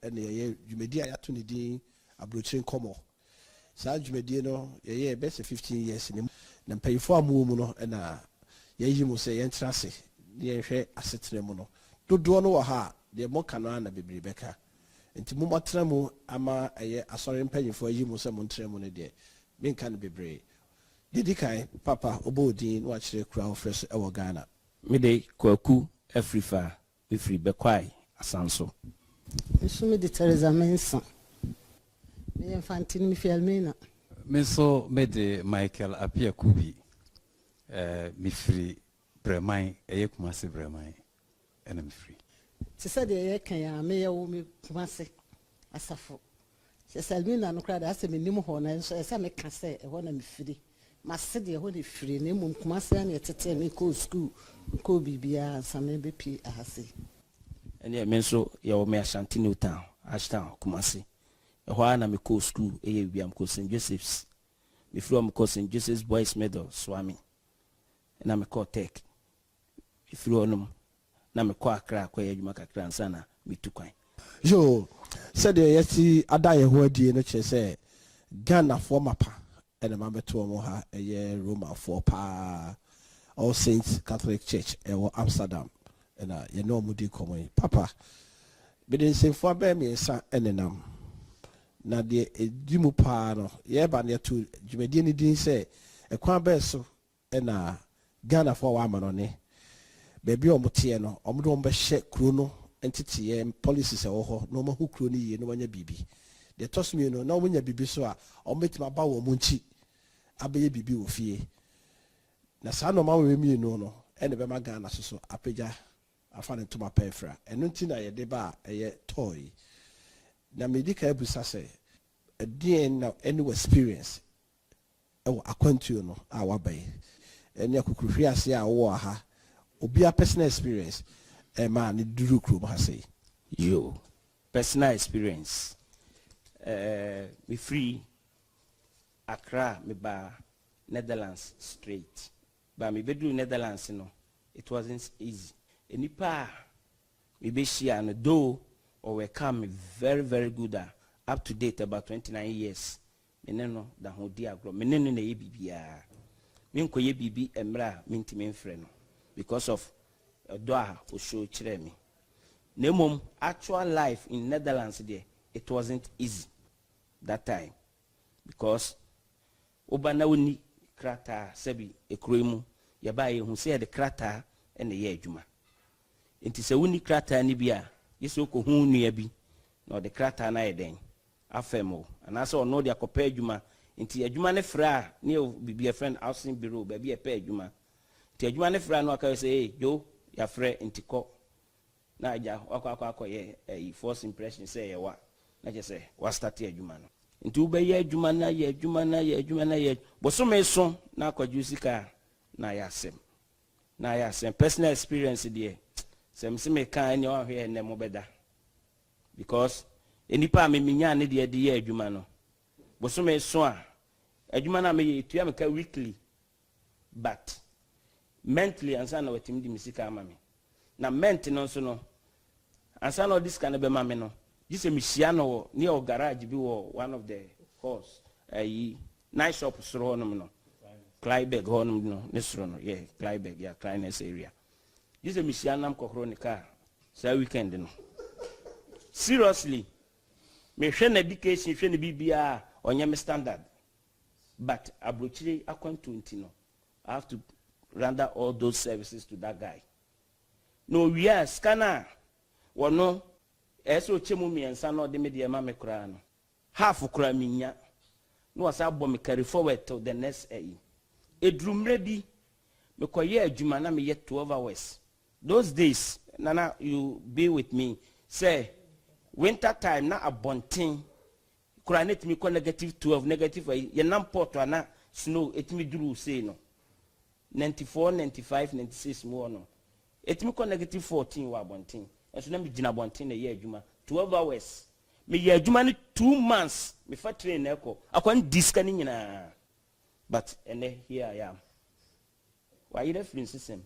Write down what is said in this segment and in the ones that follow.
and ye dwumadi a yato ne din Abrokyire Nkomo. Saa dwumadi no ye best 15 years ni na mpayifo amu mu no na ye mu se ye ntrase ye hwɛ asetena mu no dodo no wɔ ha de mo kana na bebre bɛka nti mo matena mu ama ye asɔre mpanyifo yi mu se mo ntra mu no de menka no bebre didi kai papa obodin no akyerɛ kura ofresh e wɔ Ghana me de kwaku afrifa me free bekwai asanso nso me de Teresa Mensa me infantine me fielmena me so me de Michael Apia Kubi me free Bremai Kumasi Bremai and I'm free. She said ye kan ya me ya wo me Kumasi asafo. She said me na no kra da ase me nim ho na so ese me ka se e ho na me free. Ma se de ho de free na mum Kumasi na etete me ko school ko bibia ansa me be pi ahase. Ene me so ye wo me Ashanti New Town, Ashtown Kumasi. E ho na me ko school e ye biam ko St Joseph's. Me from ko St Joseph's Boys Medal Swami. Na me ko tech. If you know, na me kwa akra kwa adwuma kakra ansa na metu kwan. Yo, said yesi ada ye ho adie no kye se Ghana for mapa ene ma beto mo ha eye Roma for pa All Saints Catholic Church e wo Amsterdam ena ye no mudi komo papa be den se fo ba me nsa ene nam na de edimu pa no ye ba ne to dwumadi ni din se e kwa ba so ena Ghana for wa ma no ne baby omotie no omdo ombehye kuro no entity policies e wo ho no ma hu kuro ni ye no wanya bibi de tosmi no na omunya bibi so a ometima ba wo munchi abeye bibi wo fie na sa no ma we mi no ene be ma Ghana so apagya afa ne tuma pefra eno nti na ye de ba eye toy na medical ebusa se edien na any experience e wo akwantuo no a wabai ene akukuhwe ase a wo aha obi a personal experience man duru krum ha say Yo personal experience me free Accra me ba Netherlands straight ba me bedu Netherlands no it wasn't easy enipa me be share no though or we come very good up to date about 29 years me no da ho di agro me no na ye bibia me nko ye bibi emra me ntime mfre no because of doa o show chire me nemom actual life in Netherlands there it wasn't easy that time because obana woni krata sabi ekroemu ya ba ye hu se de krata ene ye adwuma enti se woni krata ni bia yeso ko hu nua bi na de krata na ye den afemo anase ono de akopa adwuma enti adwuma ne fra ne bibia friend housing bureau ba bi e pa adwuma ti adwuma ne fra no aka say yo ya frɛ ntiko na aja akwa ye first impression say ye wa na je say wa start adwuma no nti wo be ye adwuma na ye adwuma na ye adwuma na ye bosome so na akwadwu sika na ya asem personal experience there sem se me kan ni wa hwe ne mo beda because enipa me minya ne de ye adwuma no bosome so a adwuma na me ye tuya me ka weekly but mentally ansa na watim di misika ama me na ment no so no ansa na this can be ma me no gise me hia no near o garage bi wo one of the halls nice shop soro no no Clyberg honum no ne soro no yeah Clyberg yeah Clynes area gise me hia nam kokoro ne car sa weekend no seriously me hwe na education hwe ne bibia onye me standard but Abrokyire Akonta no I have to render all those services to that guy. No, yes, scanner. Wono, eso chemu miensa no de media ma me kura no. Half kura minya. No asa bo me carry forward to the next Edrumre bi me koye adwuma na me yet 12 hours. Those days, Nana, you be with me. Say winter time na abontin. Kura net me ko negative 12 negative ye nam port ana snow etimi duru say no. 94, 95, 96 more no. Etimi ko negative 14 wa bontin. Enso na me gina bontin na ye adwuma 12 hours. Me ye adwuma ni 2 months. Me fa train na eko. Akwan diska ni nyina. But ene here I am. Why you reference system?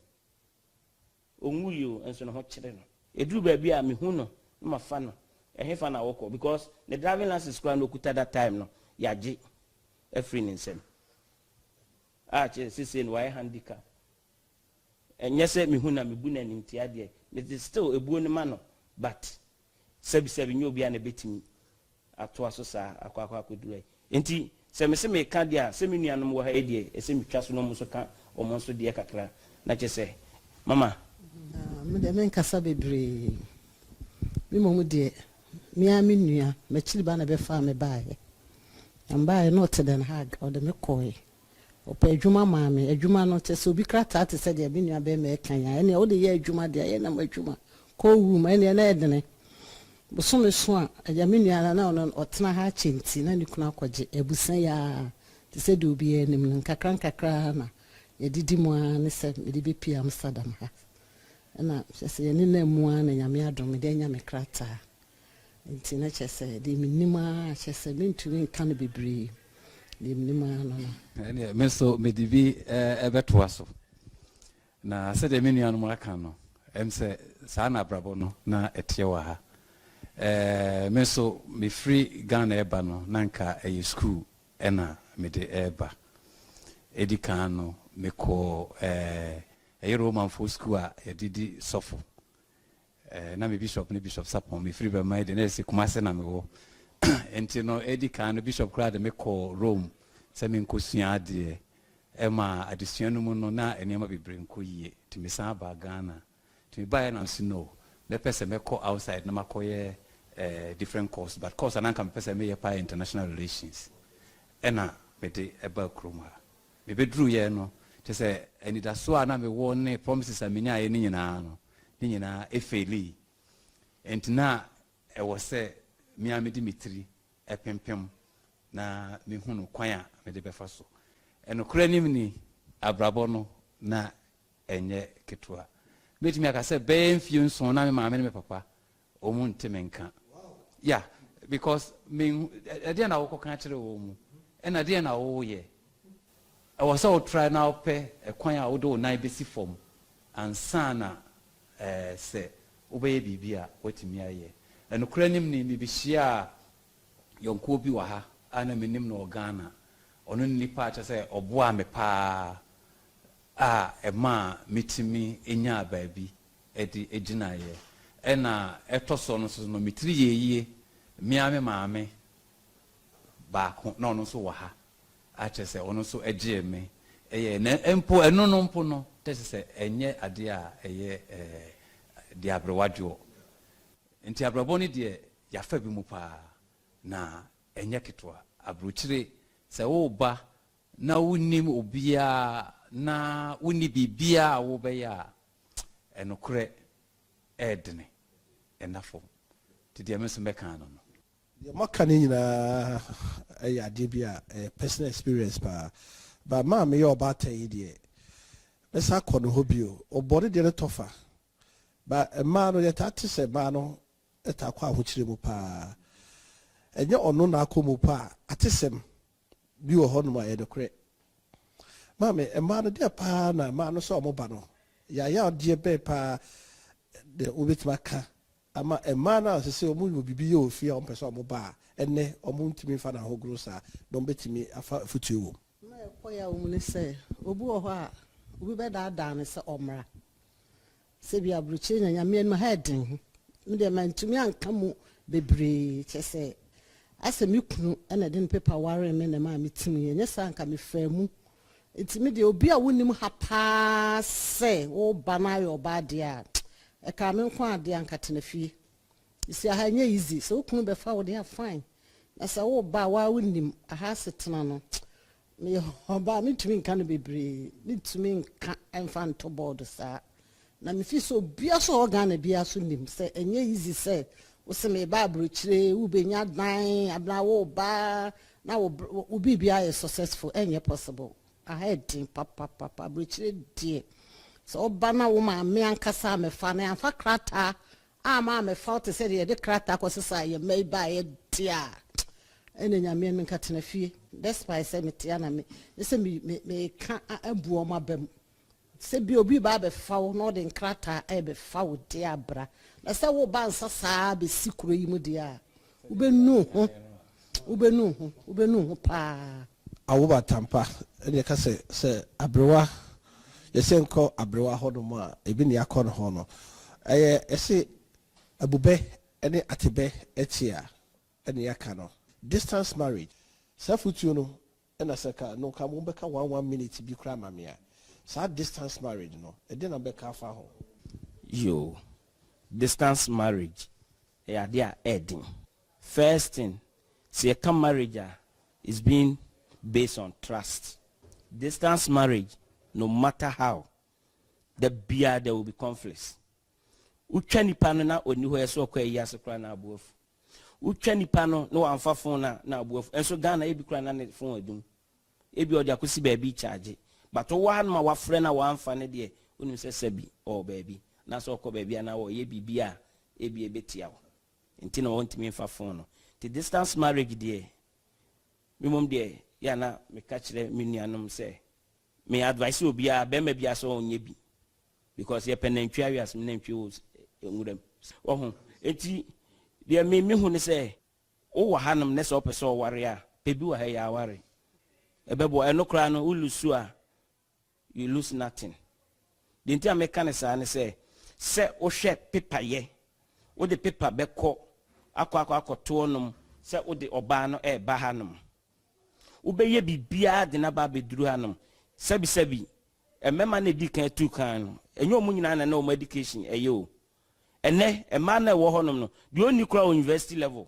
Onwuyo enso na ho kire no. Eduru ba bia me hu no, ma fa no. If an hour because the driving license is no kuta that time no yaji a free in sem. She's in why handicap. And yes, me huna me buna in tiade. It is still a bone man, but 7 you'll be an a bit me at Twasosa, a quack could do it. Inti, me candia, semi animal idea, a semi trust no musoka or monster dear cacra. Not just say, Mamma, the men casabe bree. Me momu dear, me a minia, me chilbana be farm by. And buy a note than hag or the McCoy. Or pay Juma mammy, a Juma notice so be cracked to say the minia be me can any other year Juma dear, and Juma. Cold room, any an edne. But some is swan, a Yaminia and or Tana hatching, and you can acquaje, a busaya, to say do be any cacranca crana. A didimoan said, maybe P. Amsterdam. And I say, any name one and Yamia Dromedania me crata. And Tina said, the minima, she said, mean to me can't be brave. The minima, and Meso Medivi ever twasso. Na said a minion Maracano, and say, Sana Brabono, na etiawa. Meso me free gun ebano, nanka a school, ena me de eba. Edicano, me call a Roman for school, a didi sofo. Na me bishop, ni bishop sapon, me free by my denesi, Kumasena me go. And you know, Edicano, Bishop Crad, me call Rome, Semin Kusia de Emma, additional na, and Emma be bring Kuye, to me Saba Ghana, to me buy and snow. The person may call outside, no matter different course, but course and I can person may apply international relations. Ena, me de about Kroma. Me be drew ye no, to say, and it has so I me warn promises a minia any no, Nina, Efeli. And now I was say, Miami Dimitri, a pimpim, na mi hunu kwaya, me de befaso. And Ukrainian Abrabono, na enye ketua. Meet me, I said, Ben Funes, so now my mammy, papa, Omun Timenka. Yeah, because me, I didn't know what country, and I didn't know, ye. I was all trying now, pay a choir, although naibisi form, and sana, say, obey bibia, waiting me a year. And Ukrainian name be share yon kobi waha, and a minim no Ghana, on only part I say, or boa me pa. Ah, a ma meeting me in ya baby, Eddie Ejina ye. And a tosonos no me 3 ye, miame mame, back, no so waha. I just say, ono so edge me, empo, and no pono, that is a nye adia, a ye, diabrowajo. And Tiabraboni dear, ya febi mupa, na, enyakitwa, Abrokyire, say, oh, ba, na unim ubia. Na uni bibia wobeya enokre edne enafo ti dia meso meka no the makani nyina ya debia personal experience ba ma me yo ba tai die besa kono hobio obore de ne tofa ba ma no yeta tese ma no eta kwa ahokyire mu pa enye ono na akomu pa atesem bi wo hono ma enokre Mame, a man of dear pa, na man of so mobano. Ya dear be pa the ubit maka. Ama a man as say, Omun will be you fear on person mobile, and ne Omun to me fan a whole grocer, don't bet me a foot you. My poor woman say, Obuha, we better down as a omra. Sabia Bruchin and Yami and my head. The man to me and come be brave, say. As a muknu and I didn't paper warren men and mammy to me, and yes, I can be fair. It's me the obia wunim hapa say o bana yo badia e ka me kwa de ankate na fie isi aha nya easy so kunu be fa wo de fine na say wo ba wa wunim aha setena no me ba me tumi nka no bebre me tumi nka emfa nto board sa na me fi so bia so organ bia so nim say enya easy say wo se me ba Abrokyire wo benya dan abla wo ba na wo bibia is successful enya possible I had papa Abrokyire dear. So Obama woman me ankasa me fa na amfa krata ama me fa to say the krata kwose you may buy a dear. Ene nyame me nka tena fie. That's why I say me tia na me say me ka abu o mabam. se bi obi ba be fawo no de nkrata e be fawo de abra na se wo ba nsa saa be sikuro yi mu de a ubenu ho pa awoba tampa ene ka se abrewa yese nko abrewa hodo mu a ebi ne akọ no ho no ese abube ene atebe etia ene yaka no distance marriage safutu no ena seka no ka mo beka 1 minute bi kra mamia sa distance marriage no e de na beka afa ho yo distance marriage they are adding first thing see a marriage is being based on trust. Distance marriage, no matter how, there will be conflicts. Uchani pano na oni ho eso kwa yase kra na abuofu. Uchani pano no amfa phone na abuofu. Enso Ghana ebi kra na phone edum. Ebi odi akosi baby charge. But one ma wa friend na wa amfa ne de oni se sebi or baby. Na so ko baby na wo ye bibia ebi ebetia wo. Nti na won't me mfa phone no. The distance marriage there. Me mom there ya na me kachire me nuanom say me advice obi a be ma bia so onye bi because ye penantwi awias me nantwi wo enwuram ohun enti de me hu ne say wo wa hanum ne so pese o ware a pebi wa ha ya ware ebebo enokra no ulusu a you lose nothing the enti ameka ne sa ne say wo hwe paper ye wo de paper beko akọ nom say wo de oba no ba hanum ubeye bibia de na ba beduru hanom sebi emema na di kan tu kan no enyo mu nyina na o education eyo ene ema na wo honom no de oni kura university level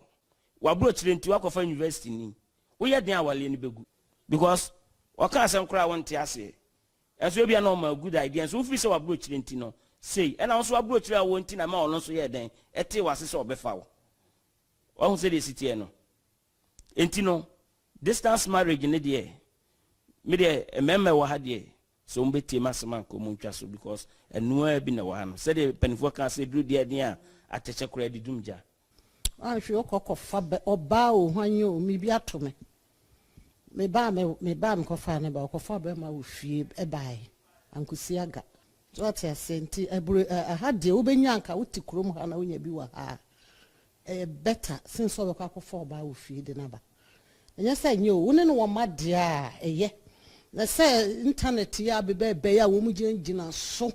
wa bro chire nti wakofa university ni wo ye den awale ni begu because waka asem kura wonte ase enso bia na o ma good idea so free say wa bro chire nti no say ena so wa bro chire a wonti na ma ono so ye den ete wase se obefa wo won say de city no enti no distance marriage ne de me de ememme wa ha de so mbeti masema ko muntwa so because enua bi na wa no say de penifo kan say dru de den a ateche kura di dumja ahwe okokofa be oba o hwan o mi bi atome me ba me ko fa ne ba okofa be ma wo fie e bai ankusi aga so ate senti eburu ha de obenya anka wuti krom ha na wonya bi wa ha better since we ko akofa oba wo fie de na ba enya say nyo woni no wo made a eye na say internet ya bebe ya wo mu gina so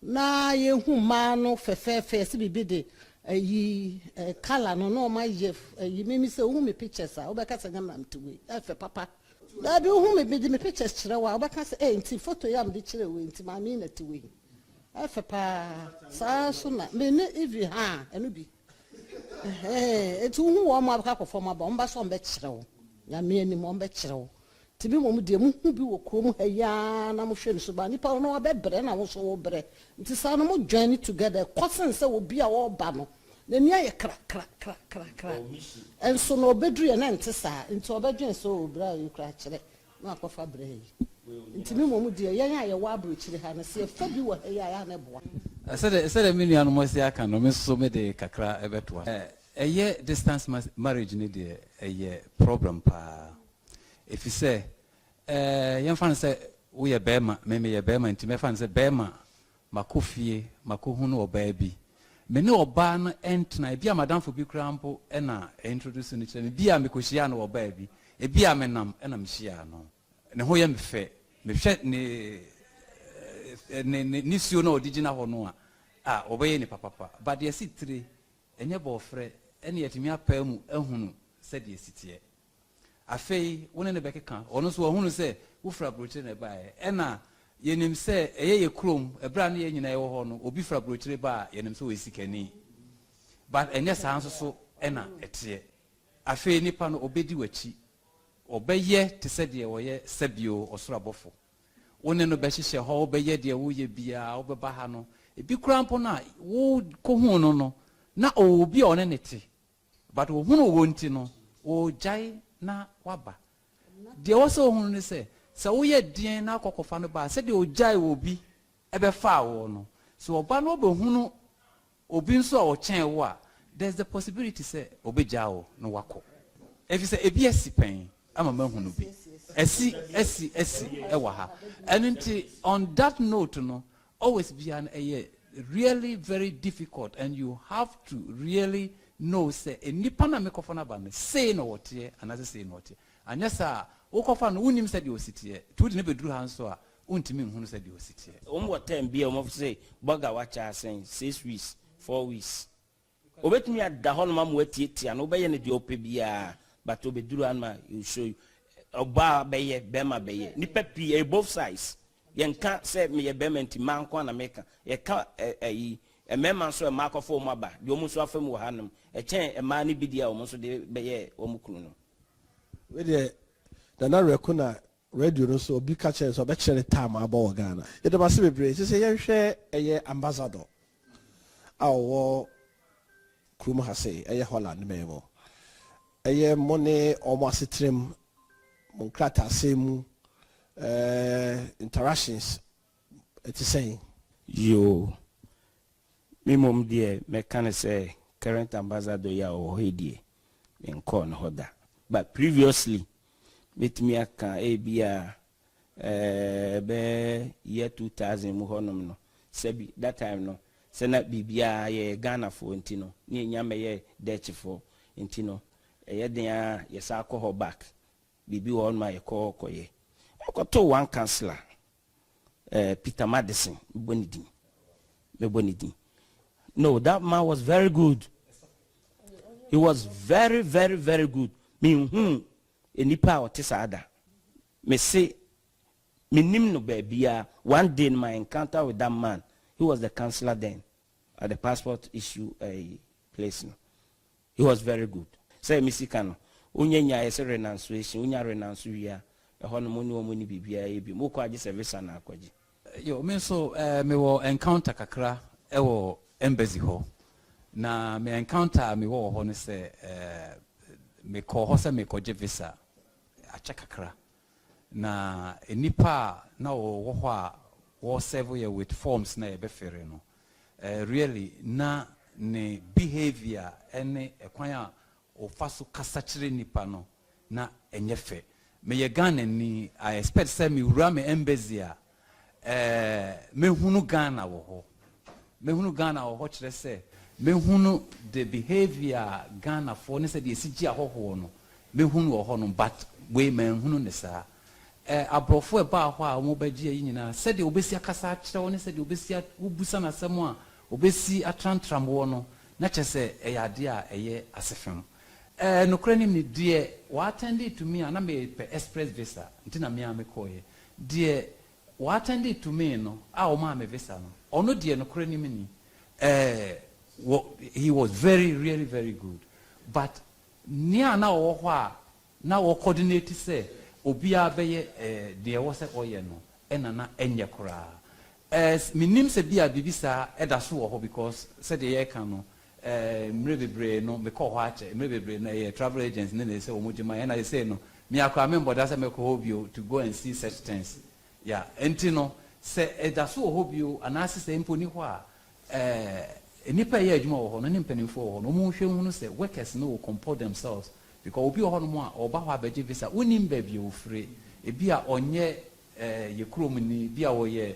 na ye hu ma no fefefe se bibi de yi color no ma ye yi me say hu me pictures a obeka say ngam mtewe afa papa da bi hu me bi me pictures kire wa obeka say nti photo ya me kire we nti ma mi na tewe afa pa sa so na me ne ivi ha enu bi etu hu wo ma abaka kofo ma ba mba so mbe kire wo ya me ni mo mbe kire wo tibi mo de mu hu bi wo krom ha ya na mo hwe nso ba nipa no wa bebre na wo so wo bre nti sa no mo join together kwasen se wo bi a wo ba no na ni aye kra enso no bedru ye na nti sa nti obedwen so wo bra yi kra kire na akofa bre yi nti mi mo de ye ya ye wa Abrokyire ha na se fa bi wo ha ya na boa sede me nua no mo se aka no me so me de kakra ebetoa eye distance marriage ni de eye problem pa if you say yan fan say we ye bema me ye bema nti me fan say bema makofie makohunu oba bi me ne oba no entna bia madam fo bi krampo e na introduce ni kire bia me kohia no oba bi e bia me nam e na me hia no ne ho ye me fe me hwe ni sio no odigina ho no a obaye ni papa but de sitire enye bo frɛ ene yetimi apa mu ehunu sɛ de sitie afei woni ne bekeka ono so ohunu sɛ wo fra Abrokyire ne bae ɛna yenim sɛ eye ye krom ebra ne ye nyina ye wo ho no obi fra Abrokyire ba yenim sɛ wo sikani but enye sanso so ɛna ɛteɛ afei nipa no obedi wachi obeye te sɛ de wo ye sabio osoro abofo woni no behyehyɛ ho obeye de wo ye bia obeba ha no ebi krampo na wo kohun no na obi one ne te but wo hunu wo nti no wo jai na waba de wo so hunu ne se wo ye den na kokofa no ba se de o jai wo bi ebe fa wo no so oba no be hunu obi nso a wo chen wo a there's the possibility say obeja wo no wako if you say ebi asipen ama mahunu bi esi ewa ha and on that note no always be an really very difficult, and you have to really know say nipa na mekofa na ba me say no wote anase say no wote anya sa wokofa no unim say de ositie to de ne beduru ha nso a untimi nhunu say de ositie what time be say burger wacha saying 6 weeks 4 weeks obetumi ada ho no ma mo atieti an obeye ne de opebia but obeduru an ma you show you oba beye bema beye nipa pi both sides yenka say me ye bema nti manko na meka ye ka mema so ma akofo mo aba de omu so afam wo hanum chen ma ni bidia omu so de beye omu kunu no we de na rekuna radio no so obi ka chen so be chere time aba Ghana ye de ba se bebre se ye hwe eye ambassador awo krum ha se eye Holland memo eye money omo asetrem mon krata semu interactions it's saying yo me mom dear me can say current ambassador ya o hedie in corn hoda but previously with me aka ebia be year 2000 mu honom no sebi that time no se na bibia ye Ghana for ntino ni nyame ye Dutch for ntino ye den a ye sa ko back bibi won ma ye ko ye to one counselor Peter Madison Bonidi. No, that man was very good. He was very, very, very good. Me enipa otisada. Me say me nim no baby. One day in my encounter with that man, he was the counselor then at the passport issue place. No. He was very good. Say Missy Kano, unya ese renunciation, unya renunciation. Yo me so me wo encounter kakra wo embassy ho na me encounter me wo ho ne se me ko ho se me ko je visa acha kakra na enipa na wo ho a wo serve ye with forms na e be fere no really na ne behavior ene ekwan a o faso kasa kire nipa no na enye fe me ye Ghana ni I expect say me wura me embassy a me hunu Ghana wo ho kire say me hunu the behavior Ghana for ne say the sigi ahoho no me hunu wo ho no but we me hunu ne sa abrofo e ba ho a mo bagie yi nyina say the obesi akasa kire wo ne say the obesi obusa na asem a obesi atrantram wo no na chese eyade a eye asefem no krenim ni die wa attend to me na me pe express visa ntina me amekoye die wa attend to me no a o ma me visa no ono die no krenim ni he was very really very good but nia na wo ho a na wo coordinate say obia beye die wo se oye no na enye kora minim se bia bibisa eda so wo ho because said the year no mrebebre no me ko ho ache mrebebre na travel agents ne say omujima na say no me akwa member da say me ko hobio to go and see such things yeah enti no say eda so hobio anase say imponi ho a enipa ye adwuma wo ho no ne mpanimfo wo ho no mo hwe hu no say workers no will comport themselves because obi ho no mo a oba ho abaje visa unim ba bi ofre e bia onye ye krom ni bia wo ye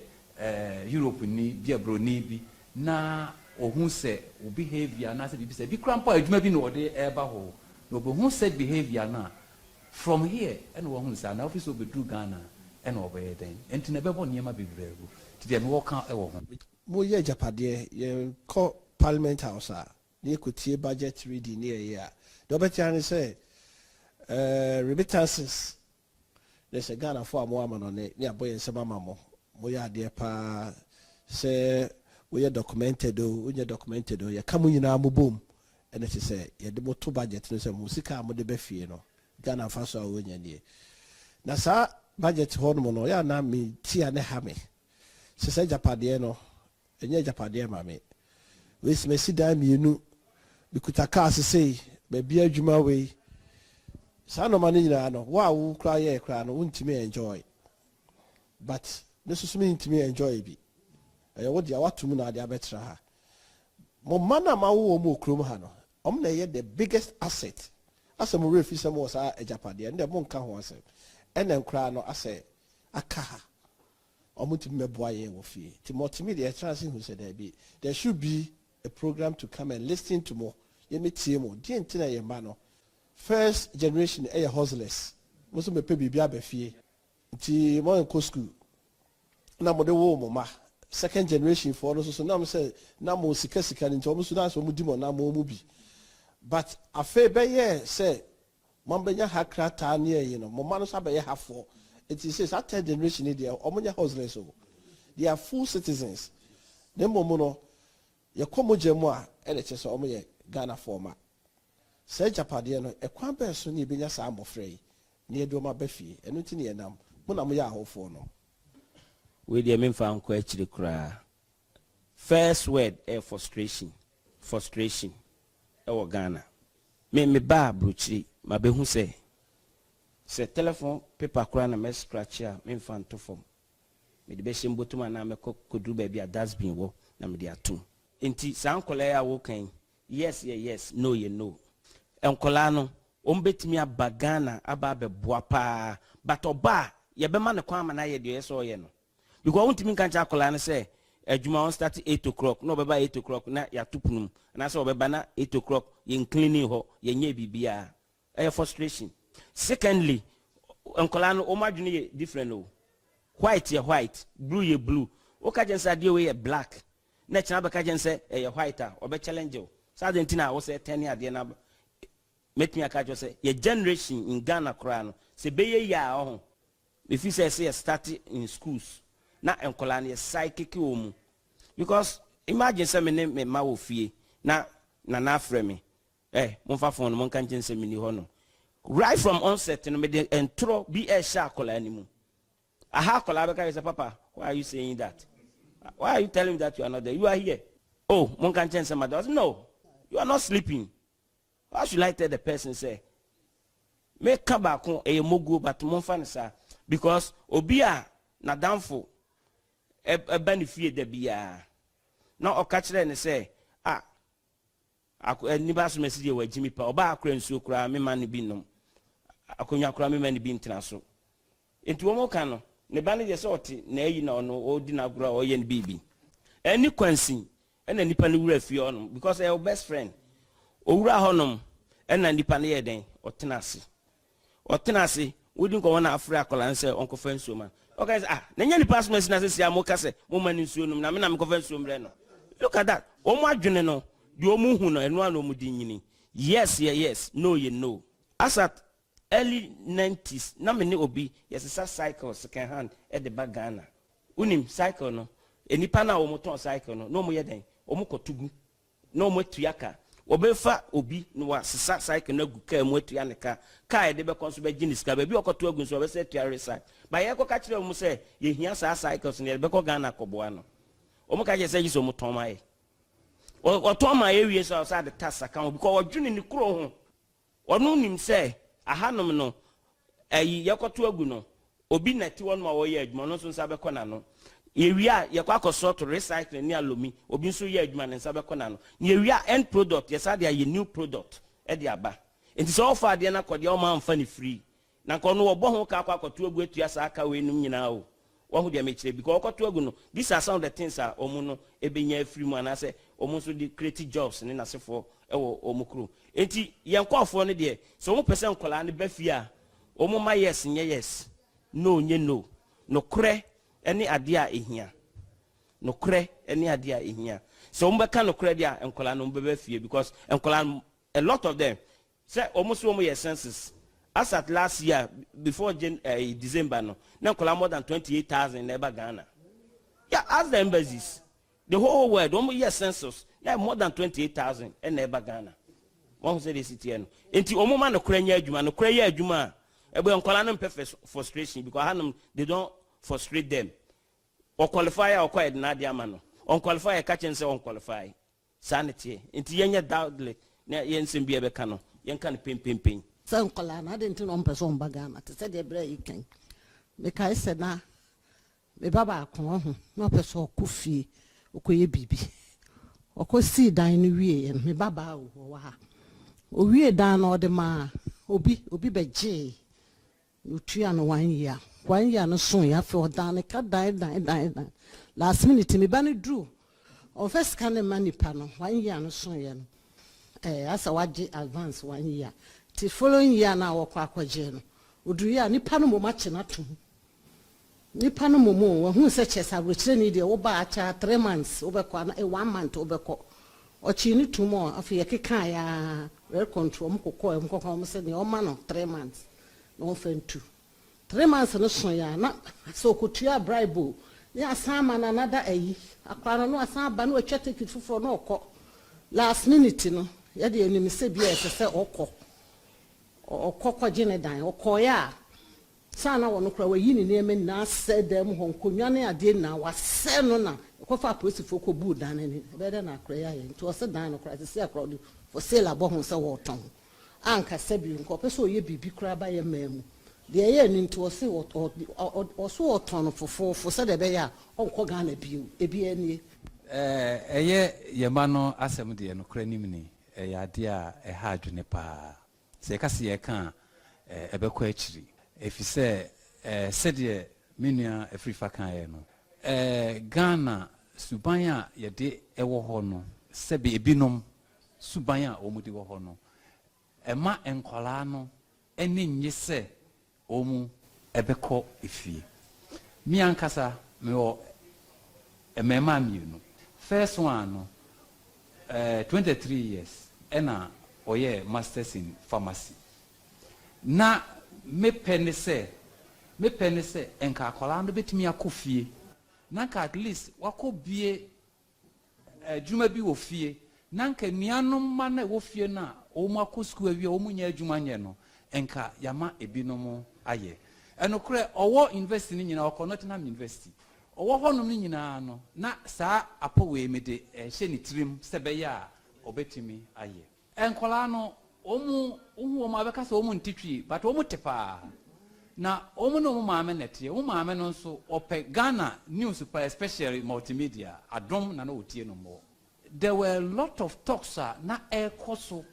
Europe ni bia broni bi na ohun se o behavior na se bi se bi krampa adwuma bi no de eba ho no be hu said behavior na from here and wo hu sa na office obedu Ghana and obey den enti na bebo niema bebrego ti de me wo kan e wo ho mo ye japade ye ko parliament house a ne kotie budget reading ne ye a do betia ne say remittances there's a Ghana for mo amano ne aboye nsema mamo mo ya de pa say we are documented ya kamu nyina mobom ene se say ye de moto budget no say musika mo de be fie no Ghana faso a wonya nie na sa budget ho no no ya na me tia ne ha me se say japade no enye japade ma me we se mesi da mienu bikuta car se say be bia adwuma we sa no mani nyina no wa wo kra ye kra no untimi enjoy but this is me intimi enjoy bi what dia watum na dia betra ha mo mana ma wo mo krom ha no na ye the biggest asset asɛ mo refi sɛ mo wɔ saa agyapadeɛ ndɛ mo nka ho asɛm ɛna nkora no asɛ aka ha ɔmo tumi mɛboa yɛn wɔ fie nti mɔtumi deɛ ɛkyerɛ ase hu sɛ daabi there should be a program to come and listen to mo yɛmɛtie mo deɛ nti na yɛn ba no first generation ɛyɛ hustlers mo nso mɛpɛ biribi aba fie nti mo nkɔ school na mo de wo mo ma second generation for no so na mo sɛ na mo sika no nti ɔmo so na so mo di mo na mo bi but afei bɛyɛ sɛ mo bɛnya ha krataa ne yɛ no mo ma no so abɛyɛ hafoɔ it says that third generation they are omonya hustlers so they are full citizens dem mo no ye komo jemu a e de kyese omo ye Ghana forma say japade no e kwan be so ne benya sa amofra yi ne edo ma ba fie eno ti ne nam mo na mo ya ahofo no we dey me fa nko akiri kra first word frustration e wo Ghana me ba Abrokyire ma be hu say telephone paper kura na me scratch a me mfa nto fom me de be hye mbotuma na me koduru ba bia dustbin wo na me de atum enti san kola ya wo kan yes no no enkola no ombetimi abagana aba beboa pa but oba ye be ma ne kwa ma na ye de yeso ye no because wontimi kan cha kola ne say adwuma on start 8 o'clock no beba 8 o'clock na ya tupunum na say obeba na 8 o'clock ye cleaning ho ye nya bibia e frustration. Secondly, Uncolano Omadjuni different. White ye white, blue ye blue. Okajan said you black. Natural Bakajan say a whiter or be challenge. Sardentina was a 10 year dinner. Make me a catch say your generation in Ghana crown. Say be ya on. If you say started in schools, not Uncolani psychic home. Because imagine some name me ma fee na frame. Monfa phone mon can't say mini hono. Right from onset, and made and throw be a shackle anymore. Aha, Colabaka is a papa. Why are you saying that? Why are you telling me that you are not there? You are here. Oh, one can change some others. No, you are not sleeping. How should I tell the person say? Make come back on a mogu, but monfanisa because Obia na downfall a benefit de bia. Now, or catch them and say, nibas message where Jimmy Pa Oba Kren so cry me man binum. Akonya kra me man bin traso. Into omo kano, ne bani de sorti, na yi na no odina gura o yen bibi. Any kwansi, and a nipa ni wura fi on because your best friend. Owura honom, and a nipa ne den, or tenasi. Or tenasi, wouldn't go on afra kola and say Uncle Fenso man. Okay, then you pass message as say amokase, woman in sunum, na me na me confensum reno. Look at that. Omo adwene no. Yes, no, you know. As at early 90s, na me ne obi, yes, a cycle second hand at the back Ghana. Unim cycle no, any pana or motor cycle no more yet, omoko tugu, no more tuyaka. Obefa obi no was cycle no good care more to yanaka, kai de be consumer genius, baby or two ogun so set to your side. By echo catch them say, ye hear cycles in the Beko Ghana Cobuano. Omoka just say you so mutomai. Or to my areas outside the tax account because we're in the crow. Or no him say, a hanum no, a yakotuaguno, obi 91 more years, monoson sabaconano. Area yakako sort to recycle near Lumi, obinsu yedman and sabaconano. Near end product, yes, I a new product, Ediaba. It is all far the anacodioma and funny free. Nakono boho kaka to go to Yasaka winning now. What would you make because these are some of the things are omono ebenya free man I say almost the creative jobs and as for omukru enti yenko for ne de so 1% kola ne ba fia omo ma yes nye yes no nye no kre any adia ehia no kre any adia ehia so omo beka no kre dia enkola no ba fie because enkola a lot of them say almost omo yes census. As at last year, before December, no, now more than 28,000 in Ghana. Yeah, ask the embassies. The whole world, almost year census, yeah, more than 28,000 in Ghana. One who said this city, into Omoma no Krenya Juma, no Krenya Juma, every uncolonum perfect frustration because they don't frustrate them. Or qualify or quiet Nadia Mano. Unqualify a catch and say unqualify. Sanity. Into Yenya doubtly, Yensim be a becano, Yankan ping. Some colana didn't know person bagama to say the break. Because said na me baba kon no person kufi okoye bibi okosi dan ni wie me baba o wa o wie dan no de ma obi beje utua no 1 year 1 year no so ya fe odan ka dan last minute me ba ne dru o first kan man nipa no 1 year no so ye no asa waje advance 1 year ti following year na wo kwa kwaje no odu ya nipa no mo ma che na to nipa no mo wo hu se chesa brochire ni de wo ba acha 3 months wo be kwa na 1 month wo be ko o chi ni tumo afi ye keka ya well control mkoko se ni o ma no 3 months no fentu 3 months no so ya na so kutua bribe ni asama na nada ayi akwara no asama ba no atwa ticket fufo no okọ last minute no ye de enim se bia ese okọ kwaje ne dan okọ ya sana wono kra wayi ni neme na sedem ho nkonwane ade na wase no na kofa police fo ko bu dan ni be de na kra ya ye nto se dan no kra se akra do for sale abo ho se wo ton anka se bi nko pe so ye bibi kra ba ye mamu de ye ni nto se o so ton fofo fo se de be ya onko ga na bi ebi ani eye ye ma no asem de no kra nim ni ya ade a ha adwene pa se ka se ye kan ebekọ akiri efise sede menua afrifa kan ye no Ghana suban a ye de ewo ho no sebe ebinom suban a omudi wo ho no ema enkola no eni nyese omu ebekọ efie mi ankasa me o emema mienu first one no 23 years ena oye masters in pharmacy na me penise enka akola no betimi akofie na ka at least wakobie adwuma bi wo fie na nka nuanom ma na wo fie na o mu akosku awie o mu nya adwuma nye no enka yama ebinom aye enokre owo university ni nyina okọ Nottingham University owo honom ni nyina no na saa apowe mede hye ni tirim sebe ya obetimi aye enkola no omu ma abeka se omu ntitwi but omu tepa na omu no maame nete omu maame no nso ope Ghana news pa especially multimedia adom na otie no mo. There were a lot of talks na ekoso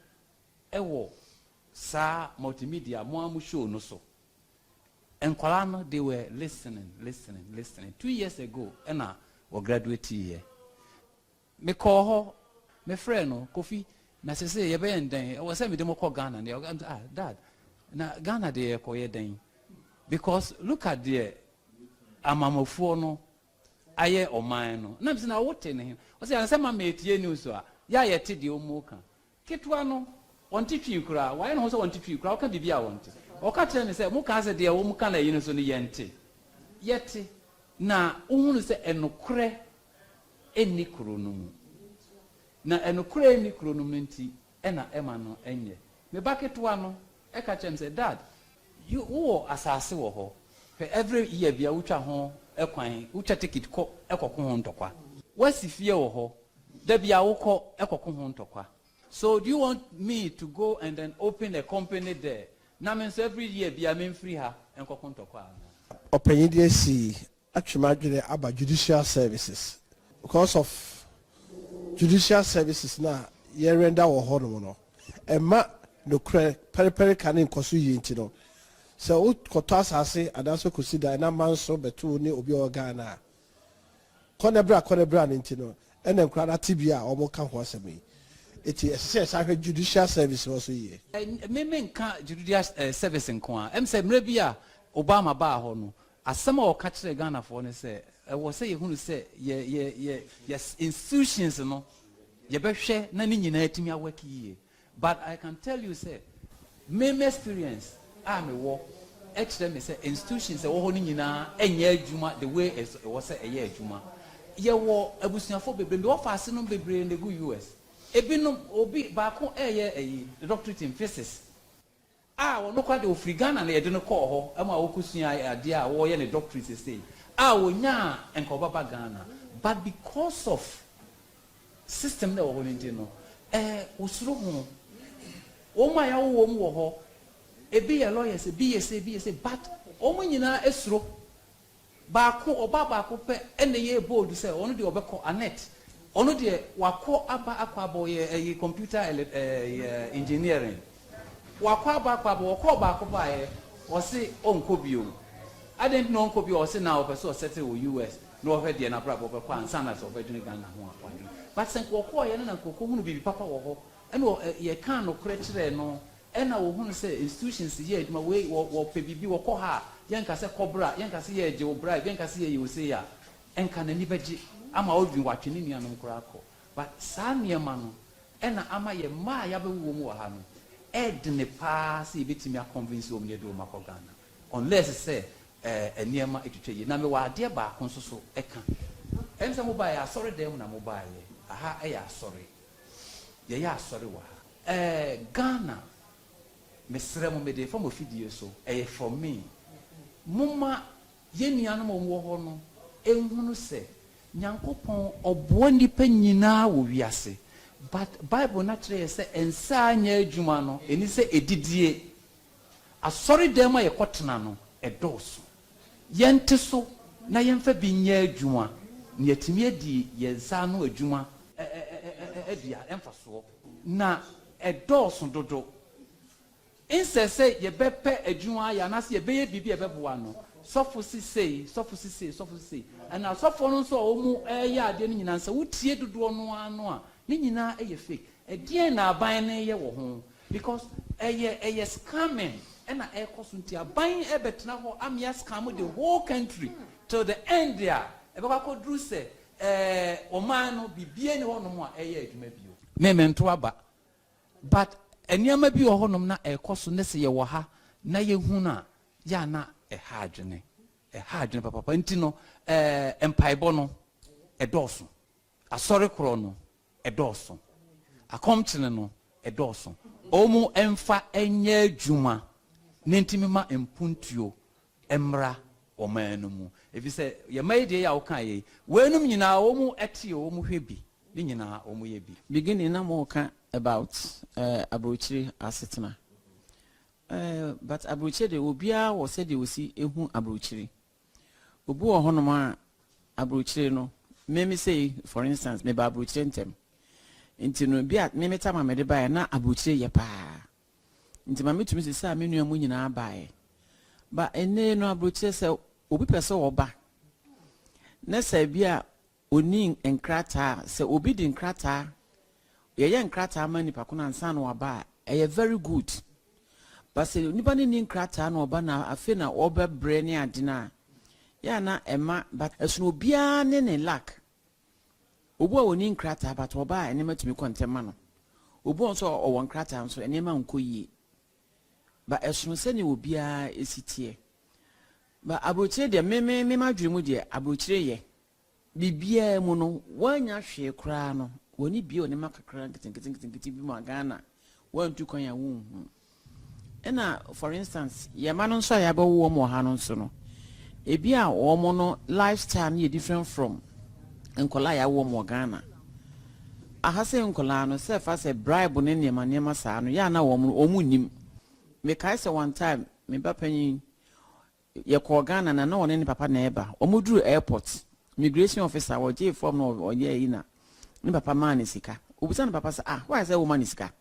ewo sa multimedia mo amu show no so enkwala no they were listening 2 years ago ena we graduate here me call ho me friend no Kofi na se ye be nden o se me dem ko Ghana ne dad na Ghana de ko ye den because look at the amamofuo no aye oman no na bi na wote ne o se anse ma metie news a ya ye te de omuka ketwa no wonti twi kura why no so wonti twi kura o ka bibia wonti o ka tell me say mu ka se de wo mu ka na yi no so ne yente yete na ohunu se enokre eni kuro no mu na enokre eni kuro no mu nti ena ema no enye me baketwa no e ka chem say dad you wo asase wo ho for every year bia wutwa ho ekwan wutwa ticket ko ekoko ho ntokwa wasifie wo ho da bia wokọ ekoko ho ntokwa. So do you want me to go and then open a company there? Now means every year bia me free her ekoko ntokwa. Open DSC actually about judicial services because of judicial services now ye render wo ho no ema no pere kanin koso yinti no so o koto asase adaso consider na manso betu ni obi o Ghana konebra nti no ene nkra na tibia o mo ka ho asemi eti ese sa judicial service also ye me nka judicial service nko a em se mra bia Obama ba ho no asema o ka kire Ghana fo ne se wo se ye hunu se ye institutions no ye behwe na ni nyina atimi awaki ye. But I can tell you say me experience me wo extra me say institutions wo ho ni nyina enye adwuma the way it was say eye adwuma ye wo abusuafo bebre me wo fa ase no bebre ne gu US ebinom obi ba ko eye doctorate in physics wo kwa de ofrigana na ye de no call ho ama wo kusua ade a wo ye ne doctorate say wo nya enko baba Ghana but because of system na wo ho ni no usuro ho oma ya wo mu wo ho ebi ye lawyers ebi ye but omo nyina esuro ba ko oba ba ko pe ene ye bold say onu de obekọ anet onu de wako aba akwa boy computer engineering wakwa ba wakwa ba ko ba e o se onko bio I didn't know onko bio o se na o person settle wo US no o fe de na bra bo kwa ansa na so fe dwene Ghana ho akwadwe but sen ko ye na nkoko hunu bibi papa wo ho ene ye kan no kure kire no ena wo hunu se institutions ye aduma we wo pe bibi wo ko ha yen ka se kobra yen ka se ye je wo bra yen ka se ye wo se ya enka na ni baji ama odwin watwe ni nuanom kura akọ but saa niema no ena ama ye ma ya be wo mu wa ha no edne pa se betimi a convince om ne do makọ Ghana unless say niema etwetwe ye na me wa ade ba ko nso so eka ense mo ba ya sorry dem na mo ba ye aha ya sorry ye ya sorry wa Ghana mesre mo me de from ofidie so for me mumma ye nuanom wo ho no enhunu se nyankopon obo nipa nyina wo wiase but Bible na kire se ensa anya adwuma no eni se edidie asori dem a yekotena no edoso yente so na yemfa bi nya adwuma na yetimi adi yensa no adwuma edia emfaso na edoso dodo insese yebepe adwuma ya na se yebeye bibi ebeboa no sofo sisei ana sofo no so omu eya ade no nyina nsa wutie dodo no ano a ni nyina eye fake edie na aban na eye wo ho because eye scamming na ekoso nti aban ebetena ho amia scam the whole country till the end there ebeka ko dru se oman no bibie ni ho no mo a eye adwuma bio memento aba but eniama bi ho no na ekoso ne se ye wo ha na ye hu na ya na ehadwene papa nti no empaibo no edoso asori kro no edoso akomtene no edoso omu emfa enye adwuma nentimi ma empuntuo emra omanu mu efise ye maide ya woka ye wenum nyina omu etie omu hwebi ni nyina omu ye bi beginning na mo ka about Abrokyire asetena but Abrokyire de obia wo se de osi ehu Abrokyire obu wo honom a Abrokyire no me say for instance me ba Abrokyire ntem nti no bia me meta ma me de ba na Abrokyire ye pa nti ma metumi se sa me nua mu nyina ba ye ba ene no Abrokyire se obi pese wo ba na se bia oni enkrata se obi di enkrata ye enkrata ma ni pa ko na nsa no wa ba e very good. But say nipa ni nkrata na oba na afi na oba bre ni adina ya na ema but esuno obia ne lack obu a woni nkrata but oba ene matumi kontema no obu nso owo nkrata nso ene ma nkoyie but esuno se ni obia esitie but Abrokyire de me madwiri mu de Abrokyire ye bibia mu no wanya hwe kra no woni bia oni makakra nkitin bi mu Ghana wantu kwan ya wo hu ena for instance ye ma no nso ya ba wo mo ha no nso no ebi a wo mo no lifestyle ye different from nkola ya wo mo Ghana aha se nkola no se fa se bribe ne nema saa no ya na wo mu nim me kai se one time me ba panyin ye ko Ghana na one ne papa na eba o mu duru airport immigration officer wo je form no o ye yi na ni papa man sika obusa na papa say why say woman sika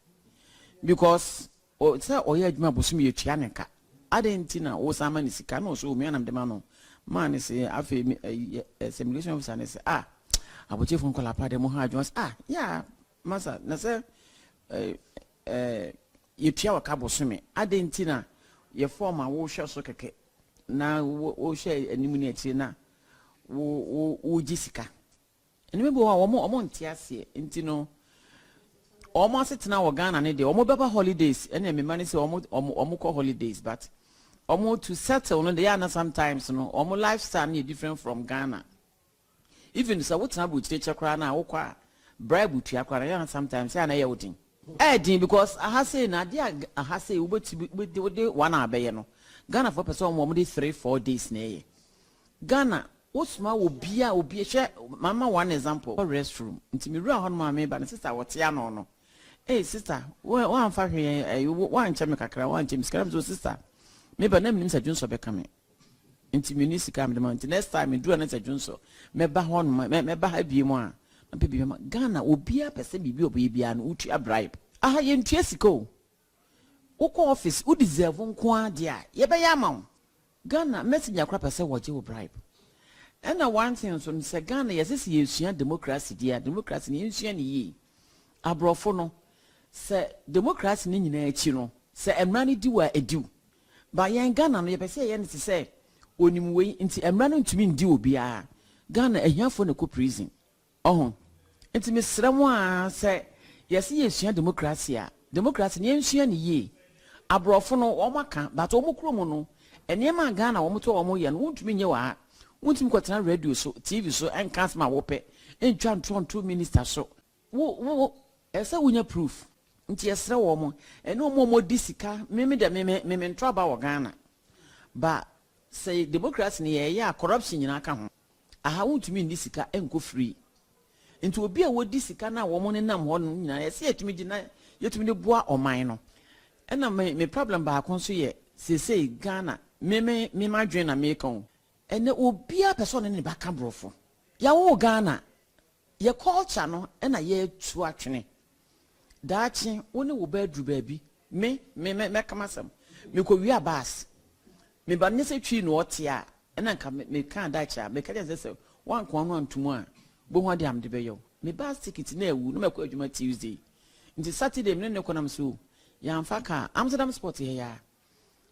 because o say oye adwuma bosum ye tua nka adentina wo sama ni sika no so o me anam de ma no man say afi immigration officer na say aboche fun kola pa de mo ha adwuma yeah masa na say ye tua wa ka bosum adentina ye form a wo hwe so keke na wo hwe animu ni akire na wo jisika eni me bo wa omo ntiase ntino omo asetena wo Ghana ne de omo beba holidays ene me mani say omo call holidays but omo to settle no they are sometimes no omo lifestyle is different from Ghana even so what na Abrokyire chekra na wo kwa bribe tu akwa na sometimes ya na ye wodin din because aha say na dia aha say wo beti one abeye no Ghana for person omo dey 3-4 days na ye Ghana osma obi hwe mama one example restroom nti me ru ahon ma me ba na sister wotia no sister wan fa hwe wan cheme kakra wan cheme skram so sister me ba na mnim sa dwunso be ka me nti me ni sika me de next time me do na sa dwunso me ba hon me ba ha bie mu a na pe bie ma Ghana obi a pese bibi obi bia no utu bribe aha ye ntua sika o wokɔ office wo deserve nko a dia ye be ya ma wo Ghana messenger crap say wo je wo bribe and one thing so say Ghana yes say yesua democracy dia democracy ni yesua ni yi abrofo no say democracy ni nyina achi no say emra ni di wa ediw ba yen Ghana no ye be say ye ni say onim we nti emra no ntumi ndi obi a Ghana ahiafo na ko prison nti mesrem a say yes yesua democracy a democracy ni yesua ni yi abrofo no wo maka but wo mukro no enema Ghana wo mto wo ye no wontumi nye wa wontumi kwatena radio so TV so en kasma wo pe entwa ntonto minister so wo ese wunya proof nti yesre wo mo ene mo disika meme de meme ntro ba wo Ghana ba say democracy ni ye ya corruption nyina ka ho aha wontumi disika enko free nti obi a wo disika na wo mo ne nam ho no nyina yese yetumi gina yetumi de boa oman no ena me problem ba akonso ye say Ghana me madwen na me kan ene obi a person ne ba ka brofo ya wo Ghana ye culture no ena ye tu atwene daachi woni wo ba dru ba bi me kama sam me ko wi abas me ba ne se twi no ote a ena nka me kan daachi a me ka je se wan ko no antumu a bo ho de am de be yo me ba ticket na ewu no me ko adwuma Tuesday nti Saturday me ne ko nam so ya amfa ka Amsterdam sport here ya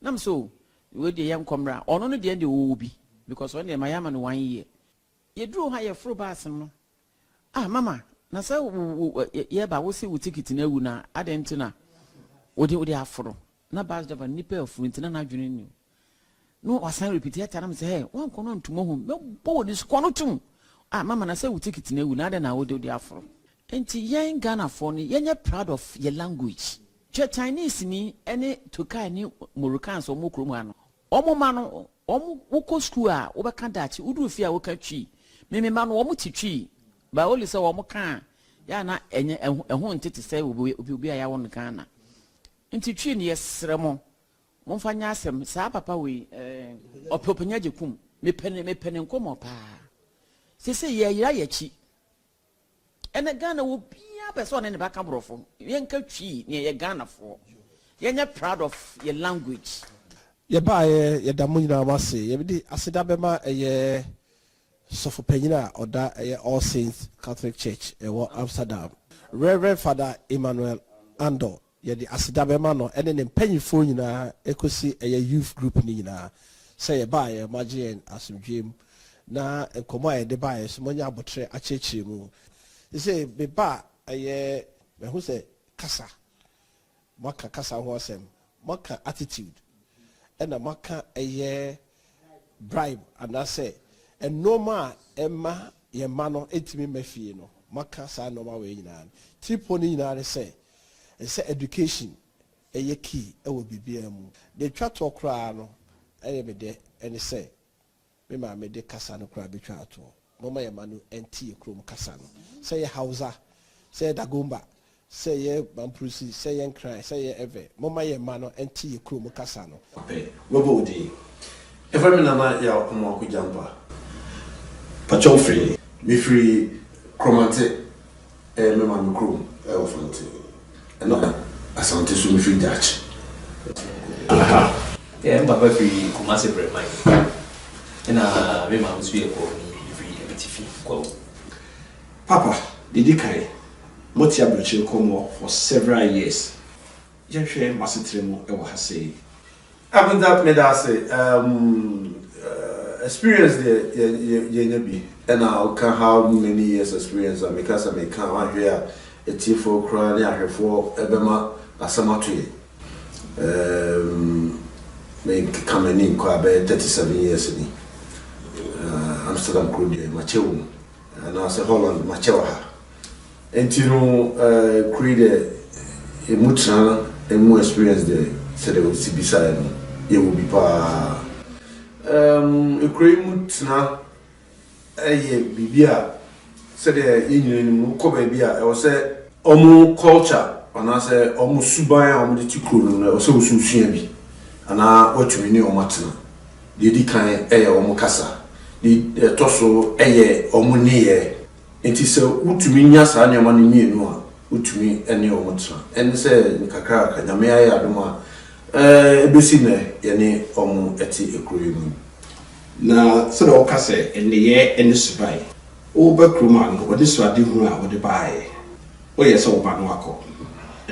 nam so we de yam komra ono no de ndi wo bi because when my yama no 1 year ye duro ha ye fro bass no mama na say ye ba wo se wo ticket na ewu na adent na wo de afro na bass driver nipa afro ntina na adwene ni no wasan repeat ya tana me say hey wan kono ntumo hu me bo dis kono tum mama na say wo ticket na ewu na de na wo de afro enti yen Ghana for ni yenye proud of your language Chinese ni ene Tokai ni Moroccans omo kromu ano omo ma no omo woko school a wo be kan dachi udu fi a wo ka twi meme ma no omo titwi ba oli se omo kan ya na enye eho ntete se obi a ya won kan na nti twi ni yesremo mo fa nya asem sa papa we opopanya jekum me pene nkomo pa se ye yira ye chi ene Ghana wo bia person ne ba ka brofo ye nka twi ne ye Ghana fo ye nya proud of your language ye ba ye da mo nyina wase ye bi aseda bema ye sofo panyina oda ye All Saints Catholic Church e wo Amsterdam Reverend Father Emmanuel Ando ye di aseda bema no ene ne panyifo nyina ekosi ye youth group ni nyina say ye ba ye magien asomdwem na enkomo ye de ba ye so monya abotre achechire mu say be ba ye me hu say kasa maka kasa ho asem maka attitude ena maka bribe and I say and normal emma ye mano etimi mafie no maka sa normal we nyina tipo ni nyina say education key e wo bibia mu de twa to kra no me de ene say me ma me de kasa no kra be twa to mama ye manu enti ekrom kasa no say Hausa say Dagomba say ye Bamprusi say ye Nkran say ye Eve mama ye manu enti ekrom kasa no wobo di ever me na ya omo akujampa pacho free me free chromate me manu krom e ofante ena asante so me free dutch baba free kumase bread mine ena me ma so ye ko Papa, did you carry Abrokyire Nkomo for several years? You share Masitremo ever has say. Haven't that made us say experience the and I can how many years experience because I may come out here a T4 crying here for Ebema Asamatu. May come in quite 37 years in Amsterdam Crude, Machew, and I say Holland, Machewa. And you know, create a mutual and more experience there, so they will see beside me. It will be pa. A create mutual a bibia, said the Union Cobebia, I was say, almost culture, and I say almost Subaya, almost the Tikuru, or so Sushibi, and I what you mean, or Matina. The kind air or Mocassa. The torso eye omunie enti se utumi nya sa na ma ni mienu a utumi ene omutra ene se nkakra ka nyame aye adoma ebesi na yene omo eti ekuru mu na so da woka se ene ye ene subai wo ba kroma no wode so ade hu a wode bae o ye so ba no akọ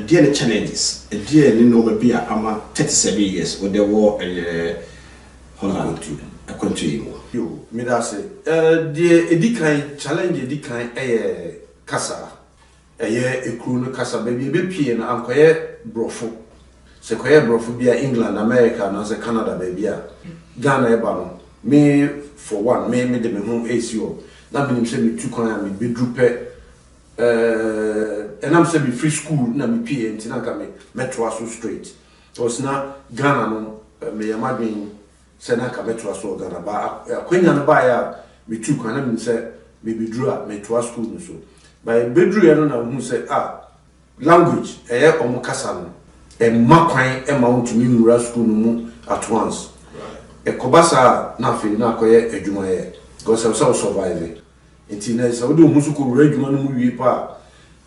de ne challenges de ne no bi a ama 37 years wode wo Holland Akonta mu yo me da se de edikan challenge edikan kasa ekuru no kasa ba bi pie na ankoye brofo se koye brofo bia England America na se Canada ba bia Ghana eba no me for one me de me home ACO na me se me tu kwan me bedru pe enam se be free school na me pie ntina ka me metro aso straight was na Ghana no me yamadwen se na ka metro aso Ghana ba akwenya no ba ya me tu kwan na me se me bedru a metro school no so by bedru ya no na hu se language omo kasa no makwan ma untumi nura school no mu at once ekobasa na afi na akoye adwuma ye go survive enti na so do hu suko wura adwuma no mu wie pa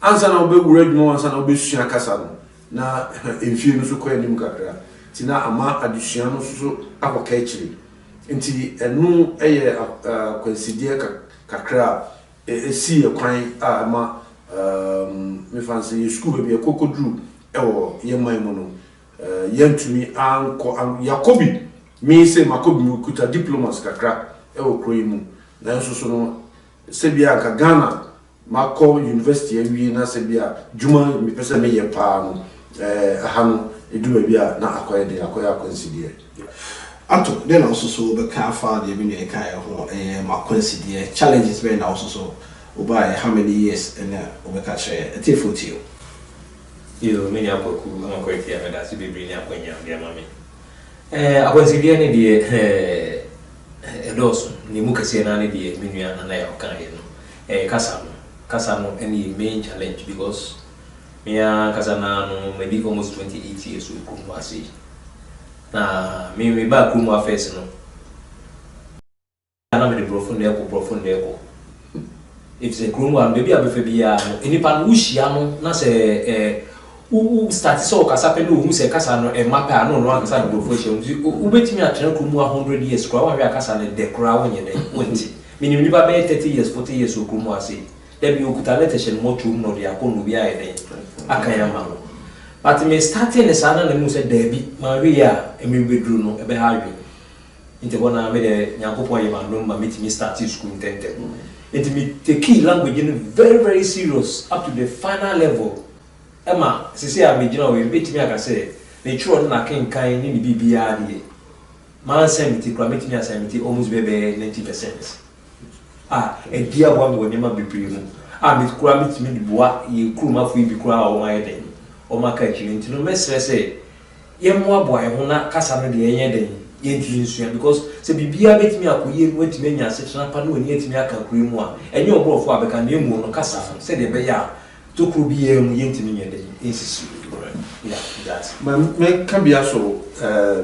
ansa na obe wura adwuma ansa na obe sua kasa no na emfie no so koye nim kakra ti na ama adusua no so akoka ekiri enti enu consider kakra esi ekwan ama me fancy school be kokodru ewo yemman mu no yentumi anko yakobi me say makobi mu kuta diplomas kakra ewo kroyi mu na nso so no sebia ka Ghana mako university awie na sebia juma me pese me ye pa no aha no edu bia na akoye consider ato then also so be ka fa de bi ne kai ho ma consider challenges be na also so oba how many years and obeka share a tifotio yo me ya kwaku an kweti ya da si bibiri ni akwanya bia mami akwansidia ne die edos ni mukase na ne die menua na ya kan ye no kasa no any main challenge because me ya kasa na no maybe almost 28 years we come asi na me ba kuma affairs no ana me de profound eko if a groom one maybe abefebia no enipa no uhia no na se start so kasa pe no hu se kasa no mapa no no kasa no profession ubetimi atena krumu 100 years kwa wa hia kasa no de kra wonye de wonti minim nipa be 30 years 40 years okrumu ase dem bi okuta leteshen mo trum no de akonu bia ye de akanya ma no but me starting the sana na mu se debi ma wi ya emi bedru no ebe ha wi inte bona me de nyankopon ye ma no ma metimi start school tente it me the key language in very serious up to the final level Emma sisi a me gina we betimi aka say me churo na kenkan ni bibia de man semiti kwa metimi asemiti almost be 90%. E dia bo me woni ma bibiri mu me kura metimi de boa ye kuruma fu bi kura o ma yeden o ma ka kiri ntino me stress ye mo aboa e ho na kasa no de yenye den ye ntiri nsua because se bibia betimi akoye mu etimi anya setena pa no oni etimi aka kuri mu a enye obrofo abeka na emu no kasa se de be ya to kru bi ye mu ye ntimi nye den insisi yeah that me can be also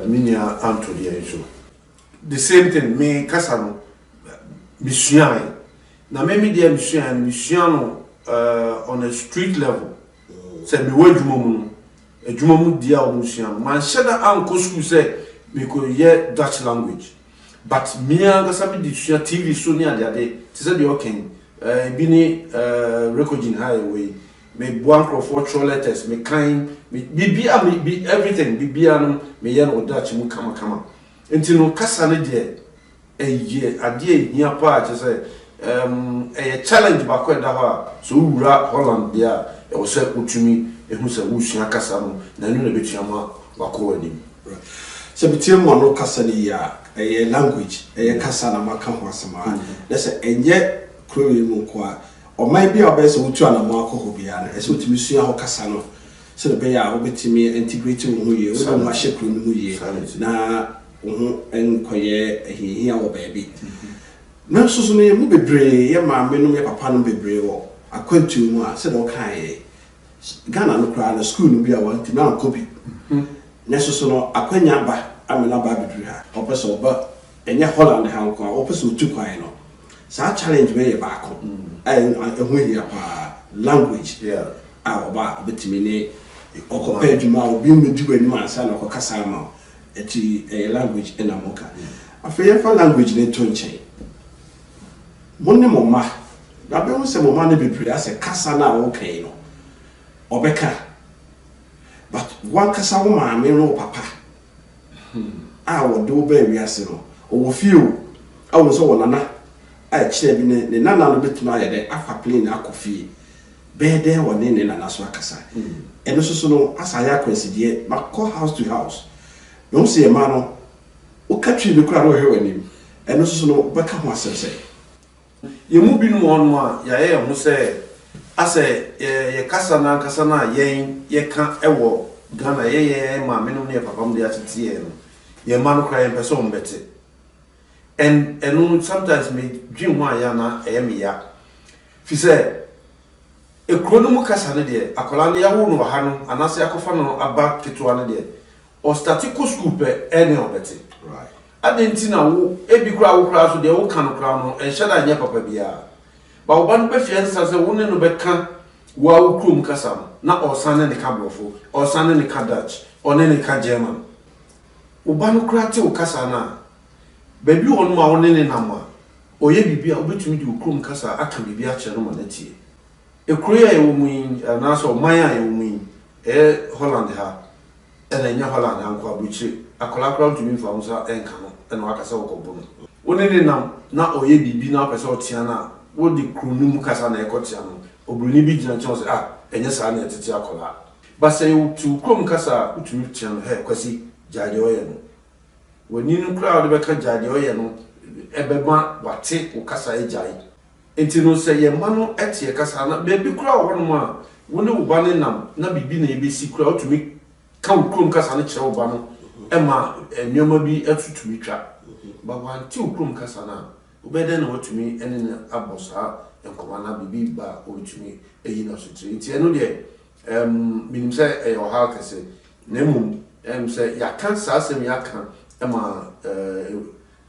minia anto de so the same thing me kasa no misua na me dia misua no on a street level se me wadwuma mu adwuma mu dia o misua man shada anko school say we could hear Dutch language but me kasa me disua TV so ni ade ti say the okay bi ni recording highway me buankro for letters me kind me bibia me be everything bibia no me ye no Dutch mu kama enti no kasa ne de eye ade hia pa che say challenge ba ko da ha so wura Holland bia e wo se utumi ehu se wusua kasa no na nu na betua ma wako wani so bitie mo no kasa ni ya language kasa na maka ho asema na se enye krowe mu ko a o mai bia obese wutu ana mo akọ bia na ese utumi sua ho kasa no se be ya obetimi integrate wo ye wo ma shekru no ye na wo enkoye ehihia wo baabi na so no ye mu bebre ye ma me no me papa no bebre wo akwantu mu a se do kan Ghana no kra na school no bia wanti na ankobi na so no akwanya ba amena ba bebre ha opese oba enye Holland ha nko opese otu kwan no sa challenge me ye ba ko ehu ya pa language oba betimi ne ɔkɔpɛ adwuma obi mmedi w'anim ansa na ɔkɔkasa ama ɛti language ɛna moka afei yɛfa language ne to nkyɛn mo ne mo ma na bɛhu sɛ mo ma ne bebree asɛ kasa na wɔkan no ɔbɛka but wankasa wo maame no papa a wɔde wo bɛɛ wiase no ɔwɔ fie o a wɔn nso wɔ nana a kyerɛ bi ne nana no bɛtumi ayɛ dɛ afa plane akɔ fie bɛɛ dɛ wɔ ne nana so akasa ɛno so no asa yɛ akwansideɛ makɔ house to house na wo sɛ yɛ ma no woka twi bi kora na wɔhwɛ w'anim ɛno so no bɛka ho asɛm sɛ yɛmu bi no wɔn no a yɛayɛ ho sɛ asɛ yɛkasa na ankasa na yɛka ɛwɔ Ghana yɛyɛ maame no ne papa mo de atete yɛ no yɛma no kora yɛmpɛ sɛ wɔn bɛte ɛno sometimes me dream ho a yɛ na ɛyɛ me ya fi sɛ ekuro no mu kasa no deɛ akwadaa no yɛawo no wɔ ha no anaasɛ akɔfa no aba ketewa no deɛ ɔstati kɔ school pɛ ɛne ɔbɛte ade nti na wo ebi kora wo kora so deɛ wo ka no kora no ɛnhyɛ da nyɛ papa biara ba wo ba no bɛfia nsa sɛ wo ne no bɛka wo a wo kurom kasa no na ɔsan ne ka brɔfo ɔsan ne ka Dutch ɔne ne ka German wo ba no kora te wo kasa na baabi wɔ no ma wo ne ne nam a ɔyɛ biribi a wobɛtumi de wo kurom kasa aka biribi akyerɛ no ma no tie ekuro yɛ wɔ mu yi anaasɛ ɔman a yɛwɔ mu yi ɛyɛ Holland ha ɛna ɛnyɛ Holland ankɔ Abrokyire akwadaa kora ntumi mfa wo nsa ɛnka no ɛna wakasa wɔkɔbɔ no wo ne ne nam na ɔyɛ biribi na wopɛ sɛ ɔtea no a wode kuro no mu kasa na ɛkɔtea no obroni bi gyina nkyɛn sɛ ɛnyɛ saa na ɛtete akwadaa ba sɛ wotu kurom kasa a wotumi tea no kwasi gyaade ɔyɛ no w'ani no kora a wode bɛka gyaade ɔyɛ no ɛbɛma wate wo kasa agyae enti no sɛ yɛmma no ɛte kasa na baabi kora wɔ hɔnom a wo ne wo ba ne nam na biribi na ɛbɛsi kora wotumi ka wo kurom kasa no kyerɛ wo ba no ɛma nneɛma bi atutumi twa ba wante wo kurom kasa no a wobɛdɛn na watumi ɛne no abɔ saa nkɔma na biribi ba wotumi ɛyi na so kyerɛ nti ɛno deɛ menim sɛ ɛyɛ ɔhaw kɛse na mmom sɛ yɛaka saa asɛm yɛaka ɛma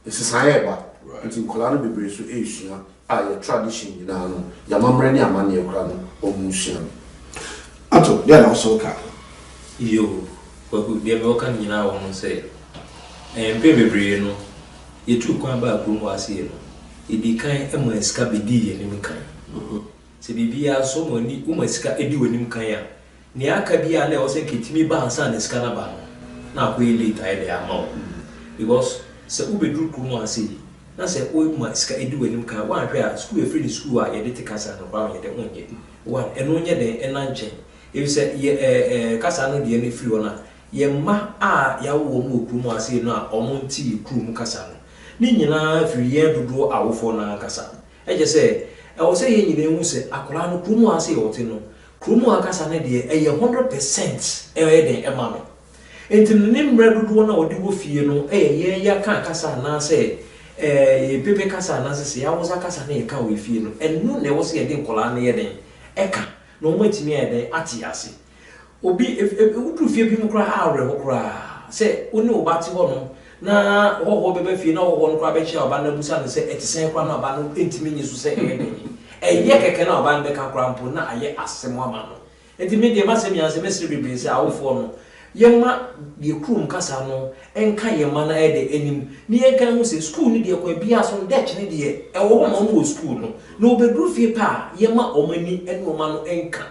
ɛsesan yɛ ba nti nkɔla no bebree so ɛsua a yɛ tradition nyinaa no yɛamammerɛ ne amanneɛ kora no ɔmu sua no ato deɛ na wosɛ woka yo kwaku deɛ bɛwɔka no nyinaa wɔ ho sɛ mpɛ bebree no yɛtu kwan ba kurom wɔ aseɛ no yɛdi kan ma sika bɛdi yɛnim kan sɛ biribiara so woma sika ɛdi w'anim kan a nea aka biara na ɛwɔ sɛ nkɛtumi ba ansa na sika no ba no na akɔyɛ late ayɛ de ama wo because sɛ wobɛduru kurom wɔ ase yi na sɛ woma sika ɛdi w'anim kan woanhwɛ a school ɛfiri ne school a yɛde te kasa no koraa yɛde wonyɛ one ɛno nyɛ den ɛna nkyɛn ɛfi sɛ kasa no deɛ no firi hɔ no a yɛmma a yɛawowɔ mu wɔ kurom ase no a ɔmo nti kurom kasa no ne nyinaa firi yɛn dodoɔ awofoɔ no ankasa ɛgye sɛ ɛwɔ sɛ yɛn nyinaa hu sɛ akwaraa no kurom ase yɛwɔte no kurom akasa no deɛ ɛyɛ 100% ɛyɛ den ɛma no enti no ne mmerɛ dodoɔ no a wɔde wɔ fie no ɛyɛ yɛn yɛaka kasa anaasɛ yɛpepe kasa anaasɛ sɛ yɛawosa kasa no yɛka wɔ fie no ɛno na ɛwɔ sɛ yɛde nkwaraa no yɛ den ɛka na ɔmo atumi ayɛ den ate ase obi woduru fie bi mu koraa awerɛ hɔ koraa sɛ wo ne wo ba te hɔ no na wɔwɔ bɛbɛ fie na wɔwɔ no koraa bɛkyia ɔba no abusa no sɛ ɛte sɛn koraa na ɔba no ɛntumi nye so sɛ ɛyɛ den ɛyɛ kɛkɛ na ɔba no bɛka koraa mpo na ayɛ asɛm ama no ɛnti me deɛ masɛm yɛnsɛ mɛsere bebree sɛ awofoɔ no yɛma deɛ kurom kasa no ɛnka yɛma no ɛde anim ne yɛnka ho sɛ school no deɛ kɔ biara so no dɛkye ne deɛ ɛwɔ hɔ ma ɔmo wɔ school no na wɔbɛduru fie pa a yɛma ɔmo ani ɛne ɔma no ɛnka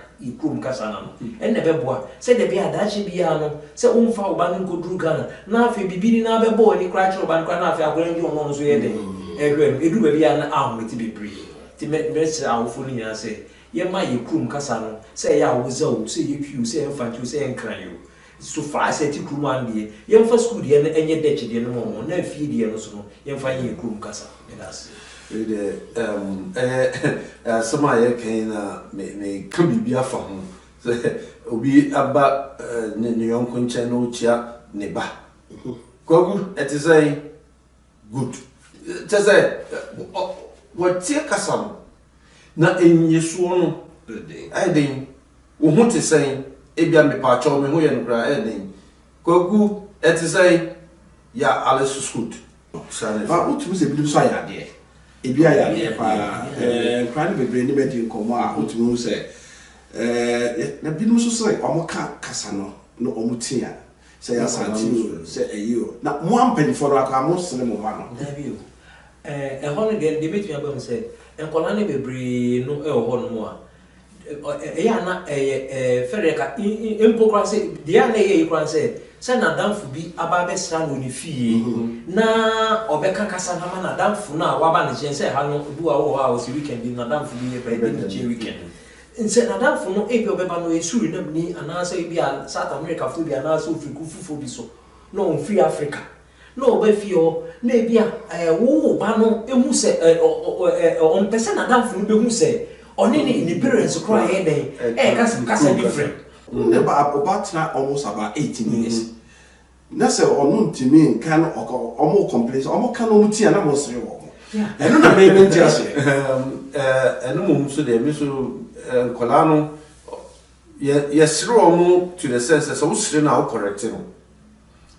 kurom kasa na no ɛnna bɛboa sɛ da bi adaakye biara no sɛ womfa wo ba no nkɔduru Ghana na afei bibiri na bɛbɔ ani koraa kyerɛ wo ba no koraa na afei akɔra ndi ɔno nso yɛ den ɛhwɛ no ɛduru baabi a na ahomete bebree nti mɛkyerɛ awofo no nyinaa sɛ yɛma yɛ kurom kasa no sɛ ɛyɛ awoza o sɛ yɛtwi o sɛ yɛmfa o sɛ yɛnkran o so far sɛ ti kurom an deɛ yɛmfa school deɛ no ɛnyɛ dɛkye deɛ no mɔmɔ na afie deɛ no so no yɛmfa yɛ kurom kasa medase asɛm a yɛkan na meka biribi afa ho sɛ obi aba ne yɔnko nkyɛn na ɔkyia ne ba kwagu ɛte sɛ good kyɛ sɛ wɔtie kasa no na ɛnyesoɔ no ɛyɛ den wo ho te sɛn ebia mepaakyɛw me ho yɛ no koraa ɛyɛ den kwagu ɛte sɛ yɛ alesusud wotumi sɛ binom so ayɛ adeɛ ebi ayɛ adeɛ paa nkra no bebree ne bɛdi nkɔmmɔ a wotumi hu sɛ na binom so say omo kasa no no omo tia say asante say eyo na mo ampanifo no aka mo sene mo ma no na bi o hono de betumi abam say enkola ne bebre no ho no mo a ya na fereka impokrasi dia na ye ikran say na damfu bi aba be sra no ni fie na obeka kasa na ma na damfu na waba ne chen say ha no du a wo ha o si weekend na damfu bi e ba ni che weekend nse na damfu no ebi obeba no esuri na ni anasa bi a South America fu bi anasa Africa fufu bi so no free Africa no oba fio na ebi a wo ba no emu se on pese na damfu no be hu se oni ni parents cry e den kasa different ne ba obatna almost about 18 years na se onu ntimi kan omo complain omo kan omo tia na mo sere wo eno na me menti ase eno mo so de me so nkola no yesere omo to the sense so usere na correct no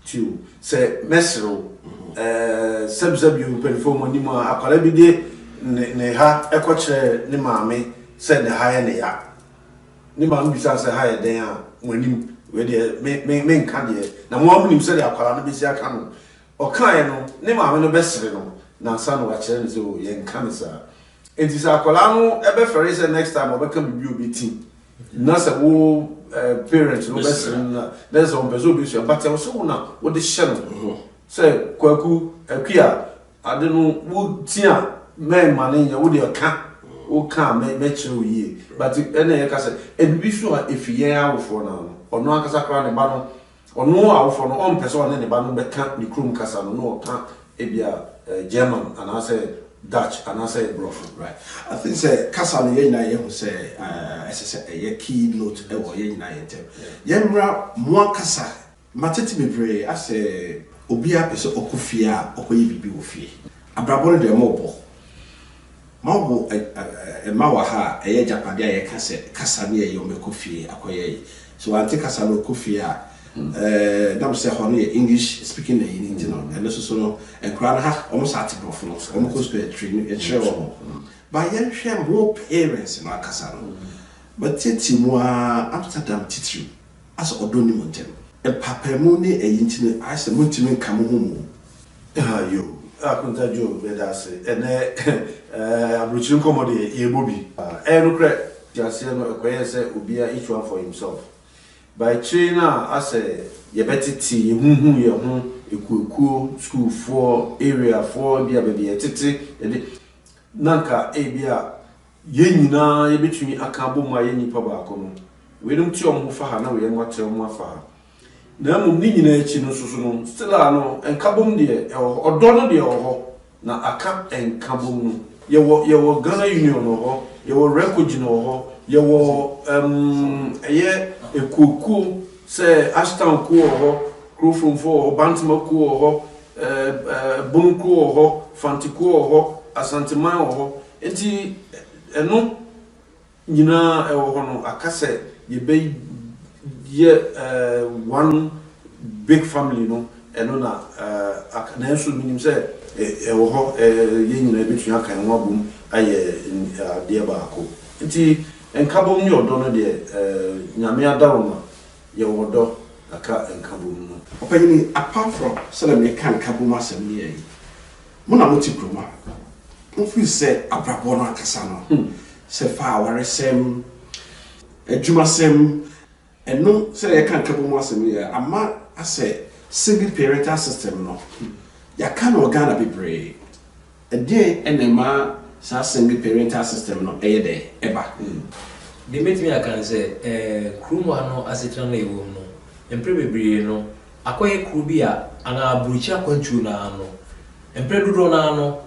to say mesero sebzab you perform ni ma akwala bi de ne ha ekwoche ne maame se ne ha ne ya ni maame bi sa se ha ye den a wanim we de me nka de na mo amunim se de akwala no bi si aka no o kan ye no ne maame no besere no na sa no wa kire ne so ye nka ne sa enti sa akwala no ebe fere se next time obeka bibi obi team na se wo parents no besere na there's on bezo bi so but e so na wo de hye no se kwaku akua ade no wo tia men mane ya wo de ka wo ka me chiro yi but ene ye ka se ebibi so a efiye awofo na no ono akasa kra ne ba no ono awofo no on pese one ne ba no be ka ni krum kasa no no ka ebia German and I say Dutch and I say Brofen. Right. I think say kasa no ye na ye hu say ye key note e wo ye na ye tem. Ye mra mo kasa matete bebre ase obi a pese okofia okoye bibi wo fie. Abrabo no de mo bo. Mawo ma wa ha eye japade a ye kasa ne ye o mekofie akoye. So anti kasa no kofia nam say hono ye English speaking na yin you know and so no enkra ha almost at Brofen no almost go to train e chere wo. Ba ye hwe mo parents no akasa no. But titi mo Amsterdam titiri as odoni montem. E papa mu ne eyinti ne ase montimi nka mo ho mu. Yo Akonta jo be da se ene Abrokyire Nkomo de ye bobi no kre just no ekoye se obia each one for himself by trainer as ye betiti huhu ye ho ekuku school for area for bia bia tete nanka bia ye nyina ye betumi aka bomu aye nipa ba akono we dum ti omho fa ha na we nwate omho afa na mum ni nyina echi no soso no still ano enkabom de odo no de ho na aka enkabom no ye wo Ghana Union no ho ye wo record no ho ye wo eye ekuku se Ashton ku ho Krofom for Bantama ku ho Bunu ku ho Fantiku ho Asanteman ho enti eno nyina ho no akase ye be one big family no eno na na so minim se wo ho ye nyina betu aka enwa bom aye de ba ako nti enkabom ni odo no de nyame adawo no ye wodo aka enkabom no Opanyini apart from so me kan kabom asem ni yi mo na mo ti kroma mo fi se abrabo no akasa no se fa awaresem adwumasem eno se ye kan kabom asem ni ama ase single parental system no ya kan organa bebre ede enema sa single parental system no eyede eba de metimi akan se krumwa no asetra na ewo no empre bebre no akoye kru a ana Abrokyire akwantu na no empre dodo na no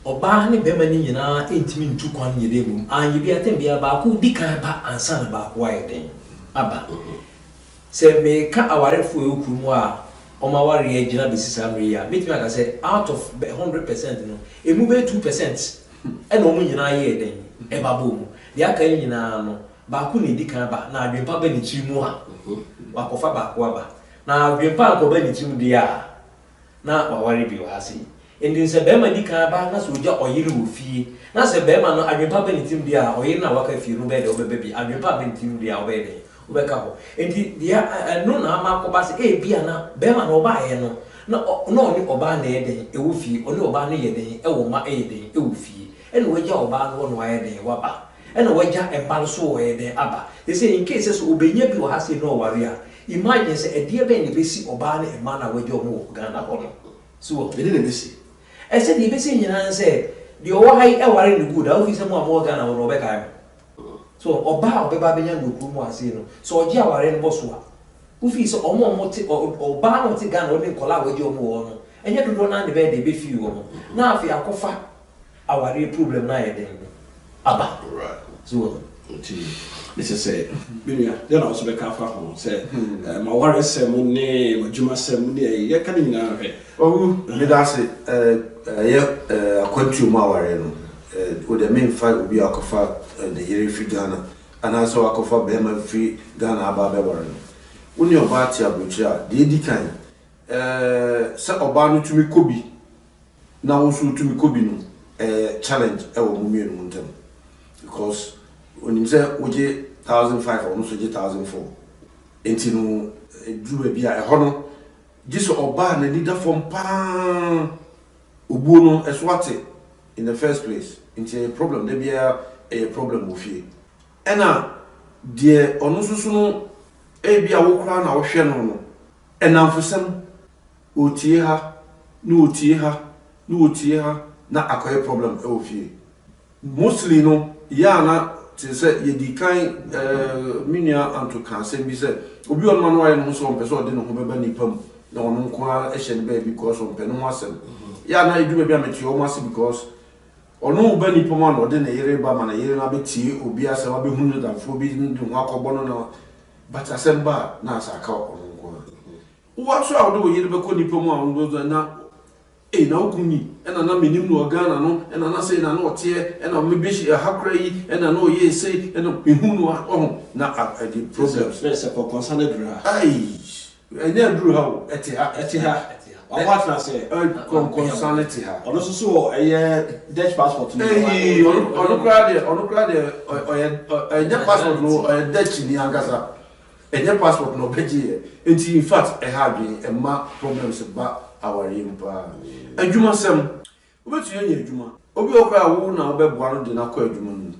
oba ne bema ni nyina entimi ntu kwan nyede mum anyi bia tembia ba ko dikan ba ansa na ba ko ayeden aba se me ka awarefo e okuru a oma ware e gina be sisamre ya metimi aka se out of 100% no emu be 2% e no mu nyina ye den e ba bo mu ya ka nyina no ba ko ne dikan ba na adwempa ba ni chimu ha wa kofa ba ko aba na adwempa ko ba ni chimu dia na waware bi wa ase indi se bema di kan ba na so ja oyire wo fie na se bema no adwepa benitim dia oyire na waka fie no be de obebe bi adwepa benitim dia obebe obeka ho indi dia no na ma ko ba se e bia na bema no ba ye no na no ni oba na ye den e wo fie oni oba na ye den e wo ma e ye den e wo fie e no waja oba no no ye den wa ba e no waja e ba so wo ye den aba they say in case so obenya bi wo ha se no ware a imagine say e dia be ni be si oba na e ma na waja omo Ghana ho no so e dey be si I said, the basic and said, the Ohio are in the good, I'll be some more than our Rebecca. So, Oba, Babayan will come was in. So, Jawa and Boswa. Who feels or more or bar or gun or collab with your more. And yet, you don't know the bed, they be few. Now, if you are coffee, our real problem, Abba. Right. So, this is a Binia, then also be careful. Say, my worry ceremony, my Juma ceremony, you can now. Oh, me that's it. Akonta ma ware no. With the main fight will be akofa the yere free Ghana, and also akofa be free Ghana aba be ware no. Uni oba ti Abrokyire, de di kan. Se oba no tumi kobi. Na wo so tumi kobi no. Challenge e wo mu mienu ntem. Because when him say oje 1,500 or no so je 1,004. Enti no dru be a ho no. Just oba na leader from pa obuo no eswate in the first place into a problem there be a problem with you ena de ono susu no e bia wo kra na wo hwe no no enamfosem otie ha na otie ha na otie ha na akoye problem e wo fie mostly no ya na te se ye di kan minia anto kan se bi se obi on manu ayi no so on person de no ho beba nipam na ono nko a ehye ne because on pe no asem ya na edu be ameti o mase because ono ba nipam na ode na yere ba ma na yere na betie obi asem ba be hunu da fo bi ndu ho akọbọ no na but asem ba na asaka ono nko wo so a ode wo yere be ko nipam a ono na na okuni ena na menim no Ghana no ena na say na no otie ena me be hakra yi ena no ye say ena ehunu a na the problems Let's for concern dura ai enya duru ha eti ha I want to say concernity ha ono so Dutch passport no ono kra de enya passport no Dutch ni angasa enya passport no beji enti in fact e ha dwen e ma problems ba our impa adwuma sem obetu yenye adwuma obi okra wo na obeboa no de na kwa adwuma no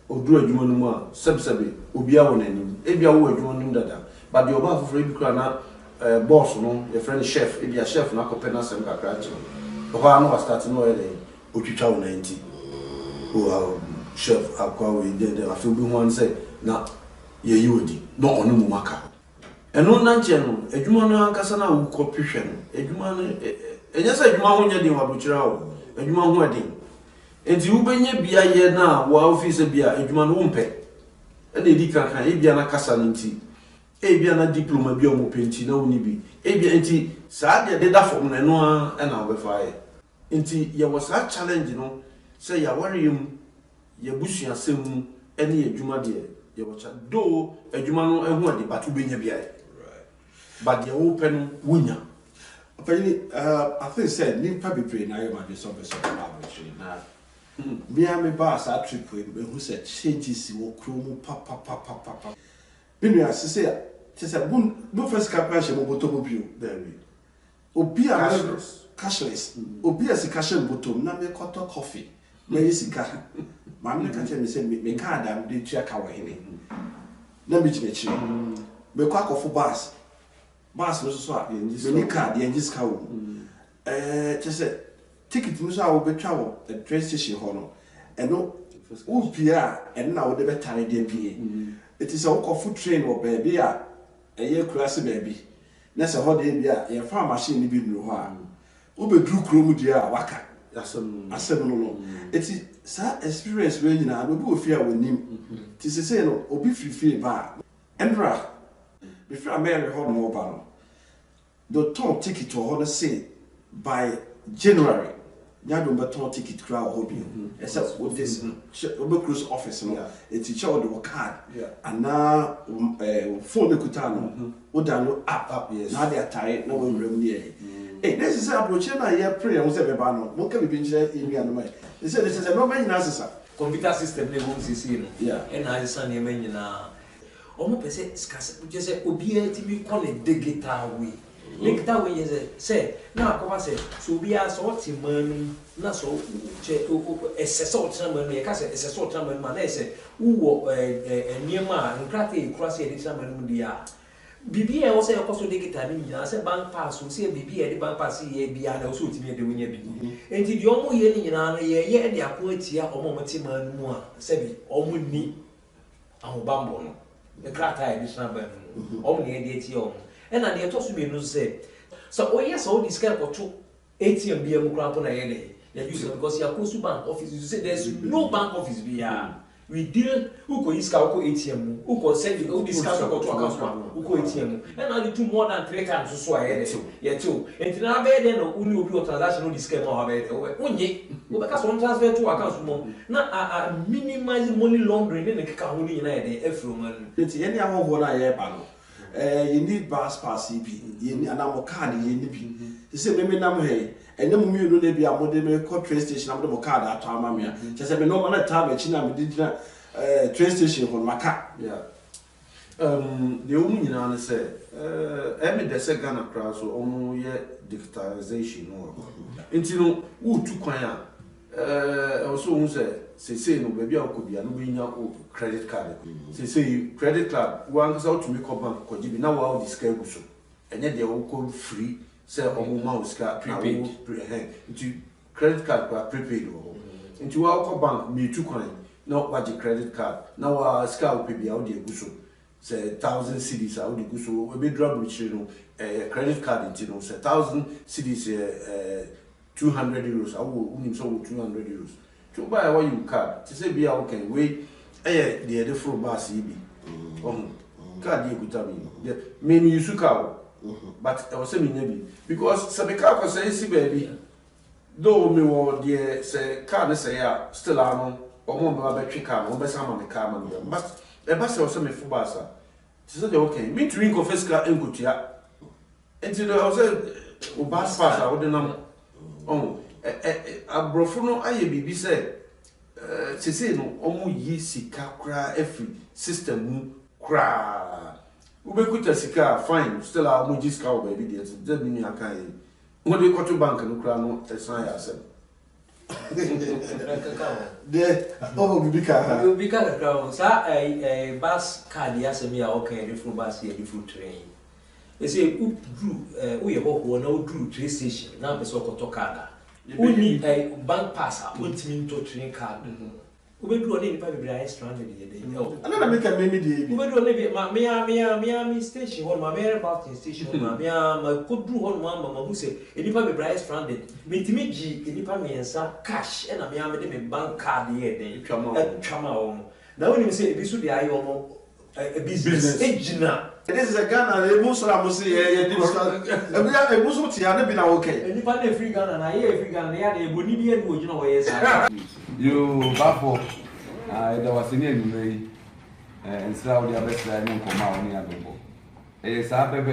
oduru adwuma no mu a sebsebe obi a wonanim e bia wo adwuma no dada but the oba foforo bi kra na boss no your friend chef e bia chef na kopena sem kakra chi oba no start no ele otwitwa wo 90 o chef akwa we de afi bi ho an say na ye yodi no onu mu maka eno na nche no adwuma no ankasa na wo kopihwe no adwuma no enya sa adwuma ho nya din wa Abrokyire wo adwuma ho adin enti wo benya bia ye na wo office bia adwuma no wo mpe e de di kankan e bia na kasa no nti e bia na diploma bia mo penti na woni bi e bia enti sa de da fom na no a na wo fae enti ye was a challenge no say ya wariyum ye busua semu ene adwuma de ye wacha do adwuma no ehu ade batu benya bia but the open wunya I think said nimpa bebre na ye ma de so person Abrokyire na me ba sa trip we who said changes wo kromu pa binu asese se se bu first campaign mo botomo bio there we obi a cashless obi a sika bottom na me koto coffee na yisika ma me ka me say me card am de tua ka wa hene na me chine chire me kwa kofu bus no so a me card ye ngiska wo se ticket no so a wo betwa wo the train station ho no eno wo pia en na wo de betare de pie it is a kofu train wo baby a eye kurase baby na se ho de bia ye fa machine ni bi nu ho a wo be dru krom dia waka asem no it is sa experience we nyina no bi ofia wonim ti se say no obi free ba endra before America ho no ba no the top ticket to ho say by January ya do beton ticket kra ho bi except with this obi cruise office no it teach all the card and now phone kuta no o download app yes na dey attire na we rem there this is Abrokyire na ye pray and say beba no. Mo ka bi nche emi anoma. They say no man nyina sesa. Computer system na wo sisi no. Yeah. And I say na man nyina. Omo pese skase je say obi a ti mi call it digital way. Digital way say na akoma say so obi a so ti man na so che so tra man e ka say so tra man na say wo niema nkrate kurase e tra man mu dia. Bibi e wo say ko so digital ni nyina say bank pass so say bibi e bank pass ye bia na so ti mi de wonya bi. Enti di omo ye ni nyina no ye de akon atia omo mo ti man mu a say bi omo ni ahobambo no. The crata additional ban only ATM. And I told to be no say. So, oh, yes, all this kind of ATM be a crap on a head. Because you are close to bank office. You say there's no bank office. We deal who could use ATM, who could send you discount to account, who could ATM. And I do more than 3 times so I had it. Too. And now, then, only will be a transaction discount or only because one transfer to accounts. Now, minimizing money laundering in the Kahuni United. It's any other one I have. You need bus pass CP, and I'm a card in the P. You say, maybe I'm here, and then you know, be a modern train station. I'm the card at Tamamia. Just have no man at time, China, did train station for my car. Yeah. The woman in Anna said, Emmy the second across or almost yet digitalization or until who took also say no baby I could be a no credit card. Say credit card one goes out to make a bank could be now out this cable so and yet they all call free say mouse card prepaid into credit card prepaid or into our bank me too coin not what your credit card now our scout will be out there go so say 1,000 cedis out the go so we be drop which you know credit card into no say 1,000 cedis 200 euros. I will win so 200 euros. To buy what you card. To say be okay. Wait, the other from bus EB. Card you could tell me. Maybe you should cow. But I was saying maybe because Sabeka was saying baby. Though me or the say card say still am or more battery car, or best on the car. But the bus was some for bassa. She said okay. Me drink of first car and go to ya. Until the house bus pass out the number. Oh, Abrofuno aye bibi say say no omo yi sika kra every system kra ubekuta sika fine still a omo ji sika baby there that mean akan wo dey go to bank no kra no esan ya asem de omo bibi ka kra sa bus card ya asem ya okay different bus here different train. They say, we are all now do train station. Now, the so called card. We need a bank pass. We need to train card. We do only if I be stranded. I don't make a maybe. We do only Miami station or my Mary Parking station. My could do on one who say, if I be stranded, meet me G, if I may answer cash and a Miami bank card here. Then come on. Now, when you say this would be a business agent. This is a Ghana, a Muslim, a Muslim, Tiana been okay. And if I have free gun and I hear free gun, they are a Bolivian, you know, yes. You baffle. There was in any and Saudi Abrokyire Nkomo near the book. Yes, I have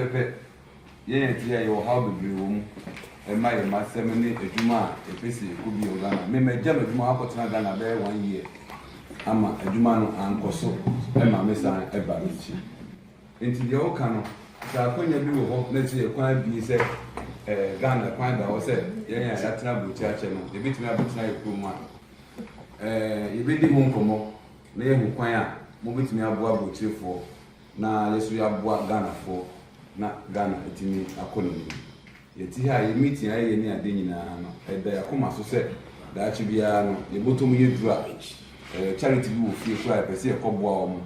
yeah, your how the blue and my seminary, a Juma, a PC could be Ghana. May my jam of Marcotna Ghana there 1 year. I'm a Jumano and Coso, and my Messa Ebarici. Into the old canon, so I couldn't do a hope, let's say, a quite be said, Ghana, quite I was said, yeah, that's not good church, and the bit me up tonight, Puma. You really won't come up, lay who quite move me up what you for. Now, let's we have what Ghana for, not Ghana, it me, I couldn't. Yet here, you meet I near dinner, and the Akuma so said that should be a bottom you drop. Charity will feel sure I see a cobwalm.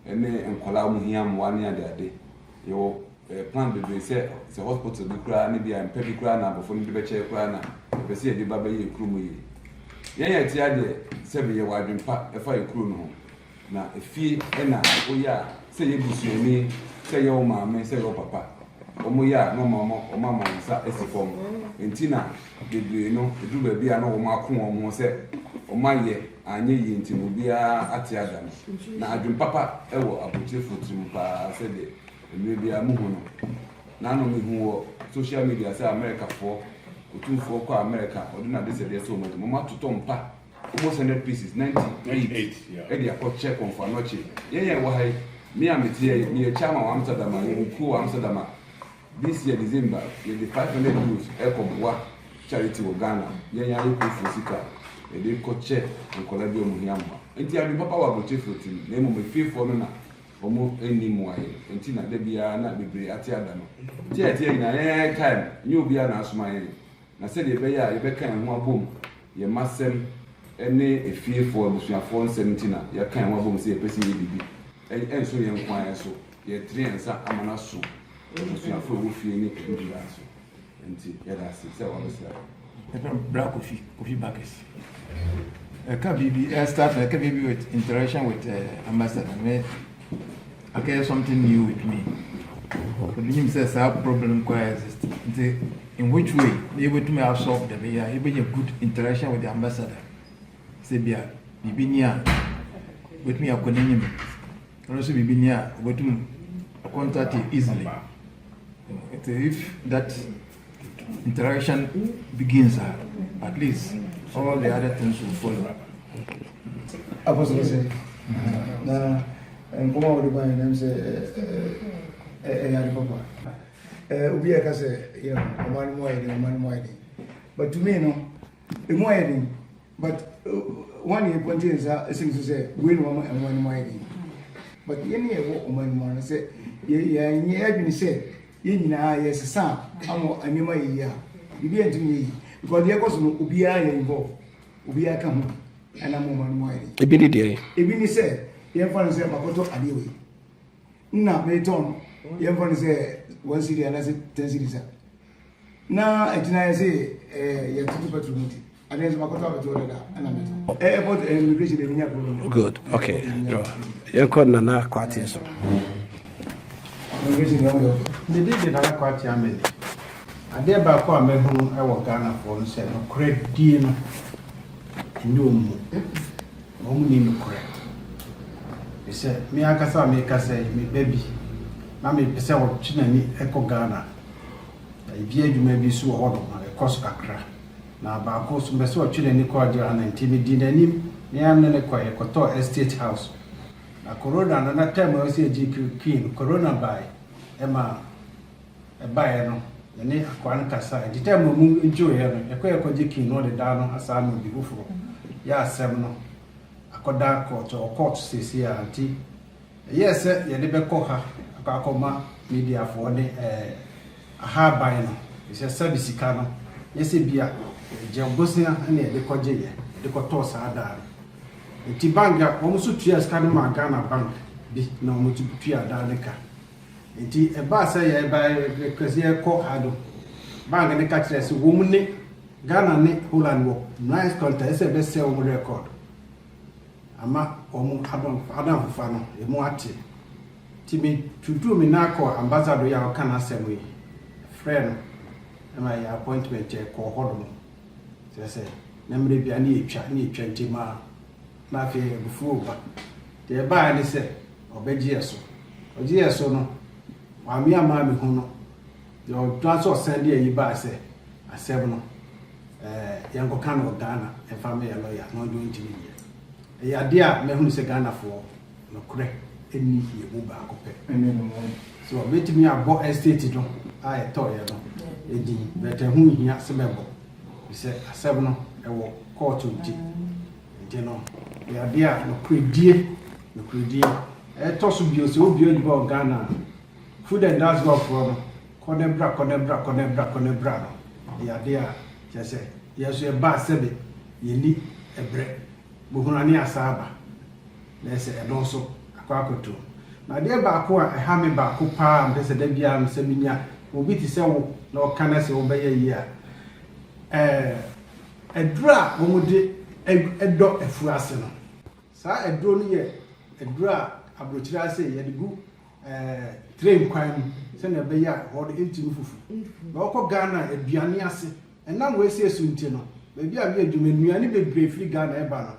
And then Colam him 1 year that day. Your plan to say it's a hospital to cry, maybe I'm petty crying before the chair crying. If I see the baby crew. Yeah, it's the idea. 7 year wide and pack a fire crew no. Now, if he and oh, yeah, say you see me, say your mamma, say your papa. Oh, yeah, no mamma or mamma is a form. And Tina, did you know, the do baby, I know my coon or say, oh, my year. Anye yinti mo bia ate adam na adwum papa ewo Abrokyire fotum pa se de eme bia mu hu no na no me hu social media say America for otumfo kwa America odina de say dey so much mama to mpa almost 100 pieces 98 yeah dey akọ check on for noche yeah wo hai me am tie me chama wa Amsterdam ku Amsterdam this year December the 500 euros ekobwa charity wo Ghana yeah ku fusika e dey ko check on collabio mu hiamma enti abi papa wa boche flotin na mo me fefo no na omo eni mu aye enti na de bia na bebre ati ada no tie na time nyu bia na asoma ye na se de be ya ye be kan ho abom ye masem ene efiefo abusuafo 17 na ye kan ho abom se ye pesi ye bibi enso ye nkwan so ye triensa amana so abusuafo wo fie ni ndura so enti ye da se wa be se black coffee buckets start with interaction with ambassador. Okay, something new with me. But him says our problem quite exist. In which way they able to have solved them? Yeah, even a good interaction with the ambassador. Say, be near with me. I couldn't also be near with him. Contact easily. If that interaction begins, at least all the other things will follow. Apostle say, Nkomo wo de ban say papa. Obi aka say, you know, man mo but to me no, the more hiding, but one year point is seems to say we no man mo hiding. But any wo man mo say ye been say ye nyina yes sa amo anima ye ya. Bibi antimi because ye koso no obi a ye involve. Obi aka ho ana mo man mo hiding. Ebi ni dey. Ebi ni say ye fan say makoto adewe. Na me ton ye fan say 1 cedi and 10 cedis. Na etina say ye tutu petrol and then makoto abeto da ana me. Airport immigration dey nya problem. Good. Okay. Ye ko na kwati so. Immigration dey the day na kwati ameli. Ade ba ko amehu e wo Ghana for say no credit die no. Ndomu. Omu ni no credit. He said, me akasa me kasa me baby. Na me pese wo chinani eko Ghana. E bi adwuma bi so ho do ma e koso kakra. Na ba ko so be se wo chinani ko agera na ntimi di nanim. Me am ne ko e koto estate house. Na corona na time we say GQ queen corona by ema e buy no. Ne akwan kasa. Di time mu enjoy no. E ko GQ no de da no asa no bi hufuro. Ya asem no. Akoda court sisi anti yes ye de be ko ha akakoma media for the aha ban no se service ka no yes bia je bosia na ye de ko je ye de ko to sa da enti bank ya wo so tua ska no ma Ghana bank bi na wo tu tua da ne ka enti e ba se ye ba kwesi ye ko ha do bank ne ka kire se wo mu ne Ghana ne Holland wo nice contact se be se wo record ama omu adam fufa no emu ate timi tutu mi na ko ambassador ya ka na asem yi friend ama ya appointment e ko hodo se na mre bia na etwa ntima na fe bufu ba de ba ni se obeji eso no wa mi ama mi hu no yo transfer send yi ba se asem no yango kan o Ghana e family lawyer no do ntimi ya dia me hu se Ghana for no kure eni ye mu ba akopɛ so betimi abo estate no a eto ye no edi bete hu hia se mebo se asɛm no ɛwɔ court nti no ya dia no kredie eto so bio se obi obi ba Ghana food and that's go for no konebra no ya dia se yeso e ba sebe ye ni ebre buhunani asaba na se edo so akwakoto na de ba ko a ha me ba ko pa mpese da bia mse minya obi ti se wo na o kana se wo be yi a edra wo de edo efuase no sa edro no ye edra Abrokyire ase ye de gu train kwan se na be ya ho de ntimi fufu na okọ Ghana aduane ase enam we se esunti no be bia me adwuma nuane bebre firi Ghana e ba no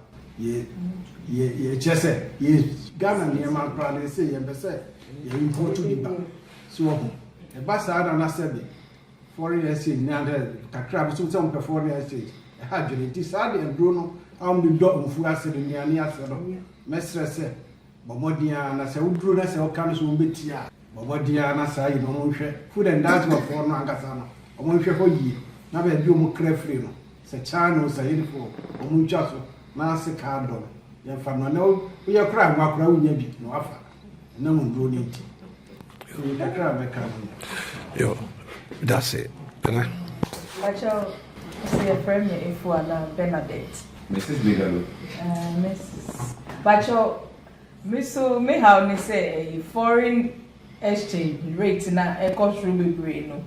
ye chese ye Ghana ne ma pra ne se ye be se ye import di ba so basa na na sebe foreign exchange na kakra bi so some foreign exchange ha dwene ti sa de ndro no am de do mfu ase de niane ase do mesre se bomodia na se udro na se o kan so betia bomodia na sa yi no hwe food and dance of no angasa no o hwe ho yi na ba bi o mu kra free no se channel sa yi fo o mu twa so na se ka do ya fa no na o ya kra ma kra unya bi no afa na mu ndro ni ti yo that's it can I say a friend if you are Bernadette Mrs. Bigalo Mrs. Pacho miso me how me say foreign exchange rate na e cost through be no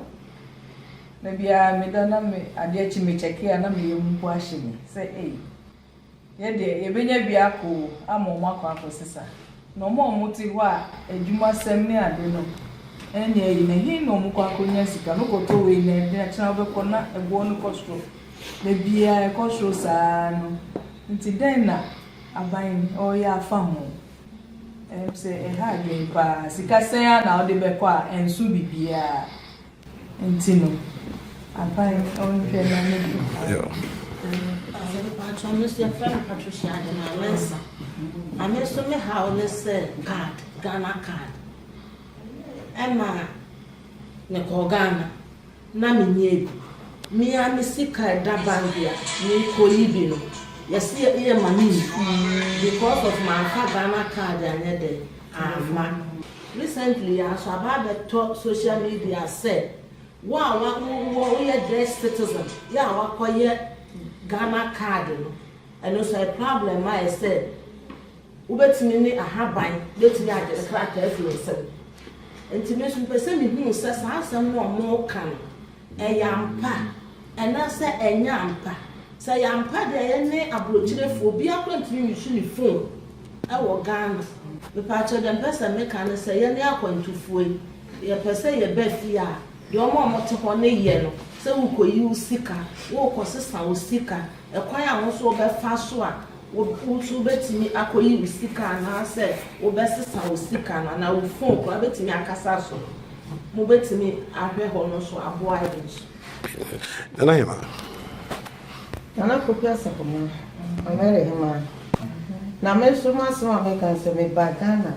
na bia me dana me ade chi me check ya na me yemu po ahye me say ye de ye benya bia ko amomo akwa sisa no mo ti ho a adwuma sem ne ade no enye yi na hi no mo kwa konya sika no ko to we na bia chana be ko na ebo no kostro na bia e kostro sa no nti den na aban o ya fa ho say ha ge pa sika sen ya na o de be ko a ensu bibia nti no aban o nfe na ne bi yo Pacho, Mr. Friend Patricia, and my answer. I missed me how they said card, Ghana card. Emma Neko Ghana, Nami me and Missy Kai Dabandia, me Koibino. Yes, here, money because of my Ghana card and day. Recently, I saw about the top social media said, wow, we are dress citizen. Yeah, what quiet. Ghana card no and also a problem I said ubetimi ni ahaban betimi agere kraka influencer intimation person me hu say asem no mo kan e yampa and na say enyampa say yampa de ye ne abrochirefo bi akwantimi mi huni phone e wo Ghana me patcho dem person me kan say ye ne akwantufuo ye person ye befia de omo te ho ne ye no se wo koyi usika wo kosesa usika ekwan a wo so obefa so a wo so betimi akoyi usika na se wo besesa usika na wo phone ko betimi akasa so mo betimi ahwe ho no so abo items na hima na kopia sakomo amere hima na me so ma so America se me bagana